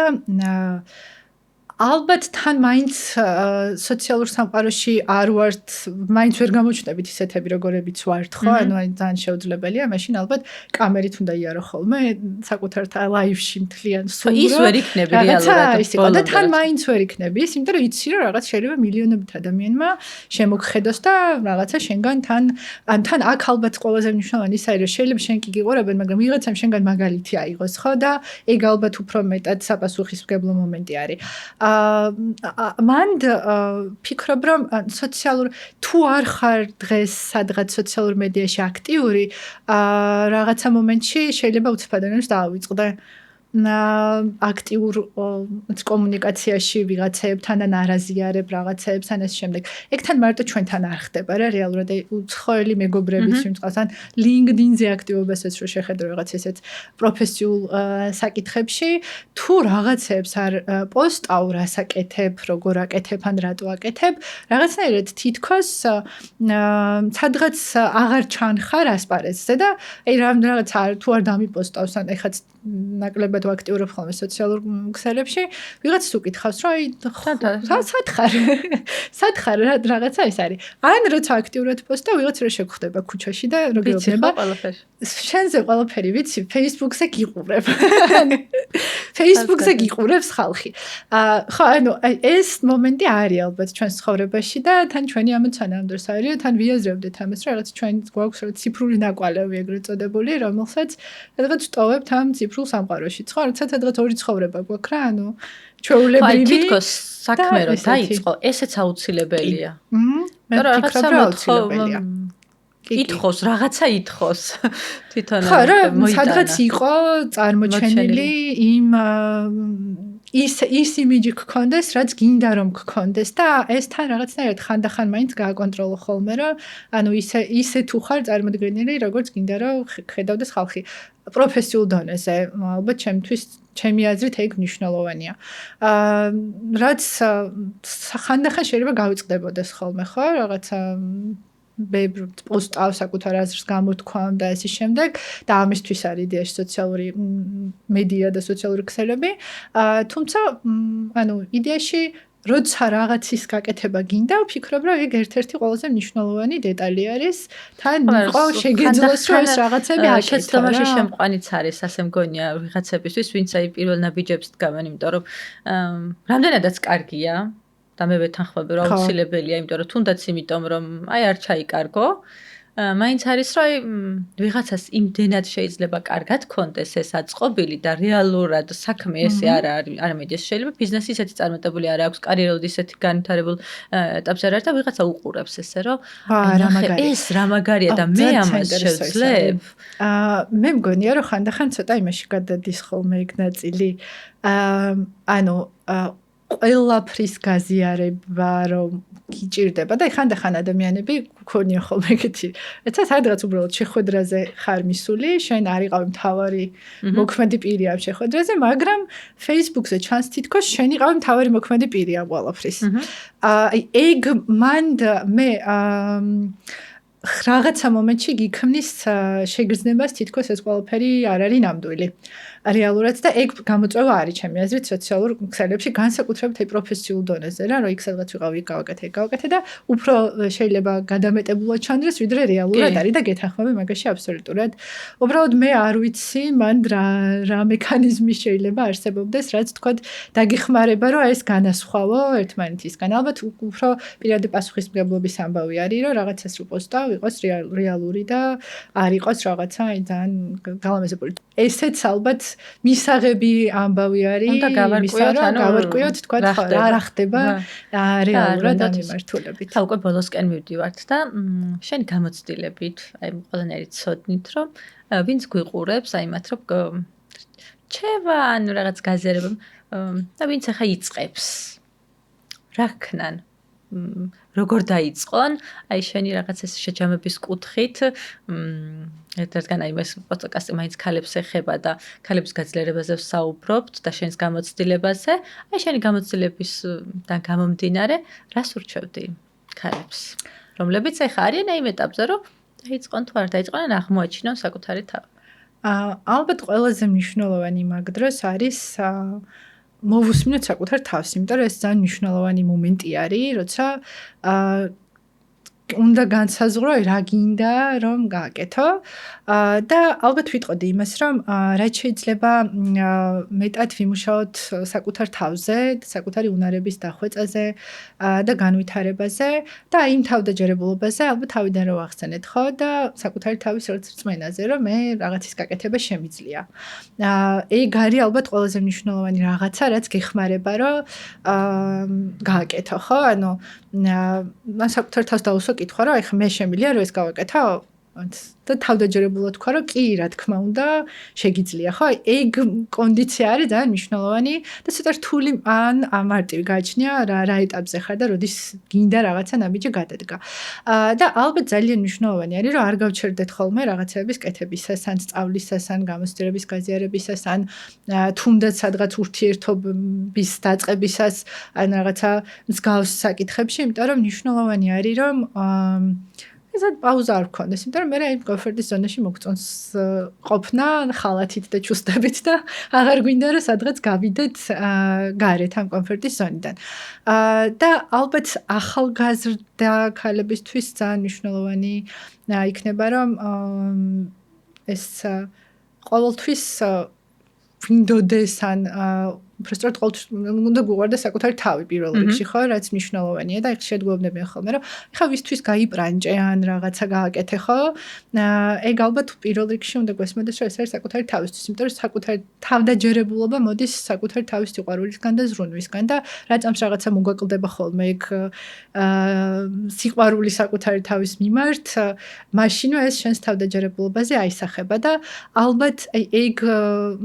ალბათ თან მაინც სოციალურ სამყაროში არ ვართ, მაინც ვერ გამოჩნდებით ისეთები როგორებიც ვართ, ხო? ანუ აი ძალიან შეუძლებელია, მაშინ ალბათ კამერით უნდა იარო ხოლმე საკუთარ ლაივში მთლიან სულ. ის ვერ იქნები რეალურად. და თან მაინც ვერ იქნები ის, იმიტომ რომ იცი რომ რაღაც შეიძლება მილიონობით ადამიანმა შემოგხედოს და რაღაცა შენგან თან აქ ალბათ ყველაზე მნიშვნელოვანი ის არის, რომ შეიძლება შენ კი გიყურებენ, მაგრამ ვიღაცამ შენგან მაგალითი აიღოს, ხო? და ეგ ალბათ უფრო მეტად საპასუხისმგებლო მომენტი არის. მან ფიქრობ რომ სოციალურ თუ არ ხარ დღეს სადღაც სოციალურ მედიაში აქტიური რაღაცა მომენტში შეიძლება უცბად ადამიანს დაავიწყდა აქტიურ კომუნიკაციაში ვიღაცებთან ან არაზიარებ რაღაცებს ან ეს შემდეგ. ეგ თან მარტო ჩვენთან არ ხდება რა რეალურად უცხოელი მეგობრების სიმწყავს ან LinkedIn-ზე აქტივობასაც რო შეხედო რაღაც ესეთ პროფესიულ საკითხებში თუ რაღაცებს არ პოსტავ რას აკეთებ, როგორ აკეთებ ან რატო აკეთებ, რაღაცნაირად თითქოს სადღაც აღარ ჩანხარ ასპარეზზე და აი რაღაც თუ არ დამიპოსტავს ან ეხაც ნაკლებად ვაქტიურობ ხოლმე სოციალურ ქსელებში, ვიღაც უკითხავს, რომ აი სად ხარ რაღაცა ეს არის. ან როცა აქტიურად პოსტავ, ვიღაც რო შეგხვდება ქუჩაში და რო გეუბნება. შენზე ყველაფერი ვიცი, Facebook-ზე გიყურებ. Facebook-ზე გიყურებს ხალხი. ხო, ანუ ეს მომენტი არის ალბათ ჩვენს ცხოვრებაში და თან ჩვენი ამაც ანამდვილს არის, თან ვიაზრებდეთ ამას, რომ რაღაც ჩვენ გვაქვს რაღაც ციფრული ნაკვალევი ეგრეთ წოდებული, რომელსაც რაღაც ვტოვებთ ამ ციფრულ სამყაროში. ხო, როცა სადღაც ორი ცხოვრება გვაქვს რა, ანუ ჩვეულებრივი. თითქოს საქმე რო დაიწყო, ესეც აუცილებელია. მე ვფიქრობ, რომ აუცილებელია. ითხოს, რაღაცა ითხოს. თვითონ ხო, რა, სადღაც იყო წარმოჩენილი იმ ის იმიჯი გქონდეს, რაც გინდა რომ გქონდეს და ეს თან რაღაცნაირად ხანდახან მაინც გააკონტროლო ხოლმე, რომ ანუ ისე თუ ხარ წარმოდგენილი, როგორც გინდა რომ ხედავდეს ხალხი. პროფესიულ დონეზე, ალბათ ჩემი აზრით ეგ მნიშვნელოვანია. რაც ხანდახან შეიძლება გავიწყდებოდეს ხოლმე, ხო, რაღაცა პოსტავ საკუთარ აზრს გამოთქვამ და ესე შემდეგ და ამისთვის არის იდეაში სოციალური მედია და სოციალური ქსელები. თუმცა, ანუ იდეაში როცა რაღაცის გაკეთება გინდა, ვფიქრობ, რომ ეგ ერთ-ერთი ყველაზე მნიშვნელოვანი დეტალი არის. თან იყო შეგეძლოს რომ ეს რაღაცები აკეთო. შეცდომაში შემყვანიც არის, ასე მგონია ვიღაცებისთვის, ვინც აი პირველ ნაბიჯებს დგამენ, იმიტომ რომ რამდენადაც კარგია და მე ვეთანხმები რომ აუცილებელია, იმიტომ რომ თუნდაც იმიტომ რომ აი არ ჩაიკარგო, მაინც არის რომ აი ვიღაცას იმდენად შეიძლება კარგად კონდეს ეს აწყობილი და რეალურად საქმე ესე არ არის, არამედ ეს შეიძლება ბიზნესი ისეთი წარმატებული არ აქვს, კარიერულად ისეთი განვითარებულ ეტაპზე არ არის და ვიღაცა უყურებს ესე რომ ეს რა მაგარია და მე ამას შევძლებ. მე მგონია რომ ხანდახან ცოტა იმაში გადადის ხოლმე ეგ ნაწილი. ანუ ყველაფრის გაზიარება, რომ გიჭირდება და ხანდახან ადამიანები გქონია ხოლმე ეგეთი. ეცა სადღაც უბრალოდ შეხვედრაზე ხარ მისული, შენ არ იყავი მთავარი მოქმედი პირი ამ შეხვედრაზე, მაგრამ Facebook-ზე ჩანს თითქოს შენ იყავი მთავარი მოქმედი პირი ამ ყველაფრის. აი ეგ მანდ მე რაღაცა მომენტში გიქმნის შეგრძნებას თითქოს ეს ყველაფერი არ არის ნამდვილი. რეალურად და ეგ გამოწვევა არის ჩემი აზრით სოციალურ ქსელებში განსაკუთრებით აი პროფესიულ დონეზე რა, რომ იქ სადღაც ვიყავი, გავაკეთე და უფრო შეიძლება გადამეტებულად ჩანდრეს, ვიდრე რეალურად არის და გეთანხმები მაგაში აბსოლუტურად. უბრალოდ მე არ ვიცი მან რა მექანიზმი შეიძლება არსებობდეს, რაც თქვათ დაგიხმარება, რომ ეს განასხვავო ერთმანეთისგან. ალბათ უფრო პირადი პასუხისმგებლობის ამბავი არის, რომ რაღაცას რო პოსტა იყოს რეალური და არ იყოს რაღაცა აი ძალიან გალამაზებული. ესეც ალბათ მისაღები ამბავი არის, გავარკვიოთ თქვა რა ხდება რეალურად ამ მიმართულებით. და უკვე ბოლოსკენ მივდივართ და შენი გამოცდილებით, აი ყველანაირი ცოდნით, რომ ვინც გვიყურებს, აი მათ რომ ჩევა ან რაღაც გაზიარება და ვინც ახლა იწყებს. რა ქნან? როგორ დაიწყონ? აი შენი რაღაც ეს შეჯამების კუთხით ერთადღან აი ეს პოდკასტი მაინც ქალებს ეხება და ქალების გაძლიერებაზე ვსაუბრობთ და შენს გამოცდილებაზე. აი შენი გამოცდილებისგან გამომდინარე, რას ურჩევდი ქალებს? რომლებიც ახლა არიან აი ეტაპზე, რომ დაიწყონ თუ არ დაიწყონ ან აღმოაჩინონ საკუთარი თავი. ალბათ ყველაზე მნიშვნელოვანი მაგ დროს არის მოვუსმინოთ საკუთარ თავს, იმიტომ რომ ეს ძალიან მნიშვნელოვანი მომენტი არის, როცა უნდა განსაზღვრო რა გინდა რომ გააკეთო და ალბათ ვიტყოდი იმას რომ რაც შეიძლება მეტად ვიმუშაოთ საკუთარ თავზე, საკუთარი უნარების დახვეწაზე და განვითარებაზე და იმ თავდაჯერებულობაზე ალბათ თავიდან რო ახსენეთ ხო და საკუთარი თავის რწმენაზე რომ მე რაღაცის გაკეთება შემიძლია. ეგ არის ალბათ ყველაზე მნიშვნელოვანი რაღაცა, რაც გეხმარება რომ გააკეთო ხო? ანუ მან საკუთარ თავს დაუსვა კითხვა რომ ეხლა მე შემიძლია რომ ეს გავაკეთო და თავდაჯერებულად თქვა რომ კი რა თქმა უნდა შეგიძლია ხო ეგ კონდიცია არის ძალიან მნიშვნელოვანი და ცოტა რთული ან ამარტივი გააჩნია რა ეტაპზე ხარ და როდის გინდა რაღაცა ნაბიჯი გადადგა და ალბათ ძალიან მნიშვნელოვანი არის რომ არ გავჩერდეთ ხოლმე რაღაცების კეთებისას ან სწავლისას ან გამოცდილების გაზიარებისას ან თუნდაც სადღაც ურთიერთობის დაწყებისას ან რაღაცა მსგავს საკითხებში იმიტომ რომ მნიშვნელოვანი არის რომ ესეთ პაუზა არ გქონდეს, იმიტომ რომ მე აი კომფორტის ზონაში მოგწონს ყოფნა ხალათით და ჩუსტებით და აღარ გვინდა რომ სადღაც გავიდეთ გარეთ ამ კომფორტის ზონიდან. და ალბათ ახალგაზრდა ქალებისთვის ძალიან მნიშვნელოვანი იქნება რომ ეს ყოველთვის ვინდოდეს ან უბრალოდ ყოველთვის უნდა გვუყარდეს საკუთარი თავი პირველ რიგში ხო რაც მნიშვნელოვანია და ეგ შედგებოდნენ ხოლმე რომ ხა ვისთვის გაიბრანჭე ან რაღაცა გააკეთე ხო ეგ ალბათ პირველ რიგში უნდა გვესმოდეს რომ ეს არის საკუთარი თავისთვის იმიტომ რომ საკუთარი თავდაჯერებულობა მოდის საკუთარი თავის სიყვარულისგან და ზრუნვისგან და რაჭამს რაღაცა მოგვაკლდება ხოლმე ეგ სიყვარული საკუთარი თავის მიმართ მაშინვე ეს შენს თავდაჯერებულობაზე აისახება და ალბათ ეგ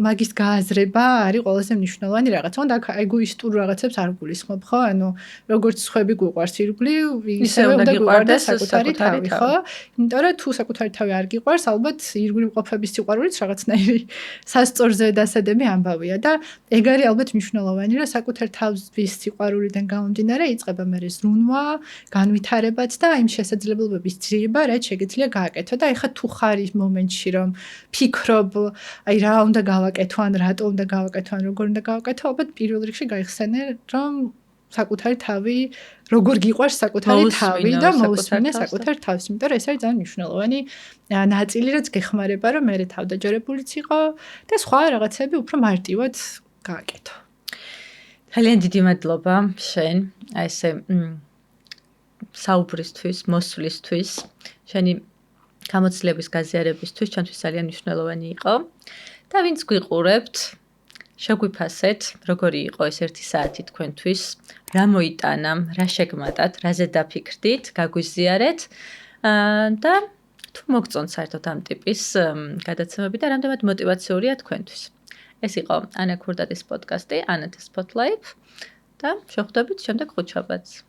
მაგის გააზრება არის ყველაზე მნიშვნელოვანი რაღაც თქო და ეგოისტურ რაღაცებს არ გულისხმობ ხო ანუ როგორც სხვები გვიყვარს ირგვლივ ისევე უნდა გვიყვარდეს საკუთარი თავი ხო იმიტომ რომ თუ საკუთარი თავი არ გიყვარს ალბათ ირგვლივ ყოფების სიყვარულიც რაღაცნაირი სასწორზე დასადები ამბავია და ეგ არის ალბათ მნიშვნელოვანი რომ საკუთარ თავის სიყვარულიდან გამომდინარე იწყება მერე ზრუნვა განვითარებაც და იმ შესაძლებლობების ძიება რაც შეგიძლია გააკეთო და ეხლა თუ ხარ ის მომენტში რომ ფიქრობ აი რა უნდა გავაკეთო ან რატო უნდა გავაკეთო ან როგორ უნდა გავაკეთო ალბათ პირველ რიგში გაიხსენე რომ საკუთარი თავი როგორ გიყვარს საკუთარი თავი და მოусმინე საკუთარ თავს იმიტომ რომ ეს არის ძალიან მნიშვნელოვანი ნაწილი რაც გეხმარება რომ მე თავდაჯერებულიც იყო და სხვა რაღაცები უფრო მარტივად გააკეთო ძალიან დიდი მადლობა შენ აი ესე საუბრისთვის მოსვლისთვის შენი გამოცდილების გაზიარებისთვის ჩვენთვის ძალიან მნიშვნელოვანი იყო და ვინც გვიყურებთ შეგვიფასეთ, როგორი იყო ეს 1 საათი თქვენთვის, რა მოიტანა, რა შეგმატათ, რაზე დაფიქრდით, გაგვიზიარეთ და თუ მოგწონთ საერთოდ ამ ტიპის გადაცემები და რამდენად мотиваციურია თქვენთვის. ეს იყო ანა ქურდაძის პოდკასტი, Anna's Spotlight და შევხვდებით შემდეგ ხუთშაბათს.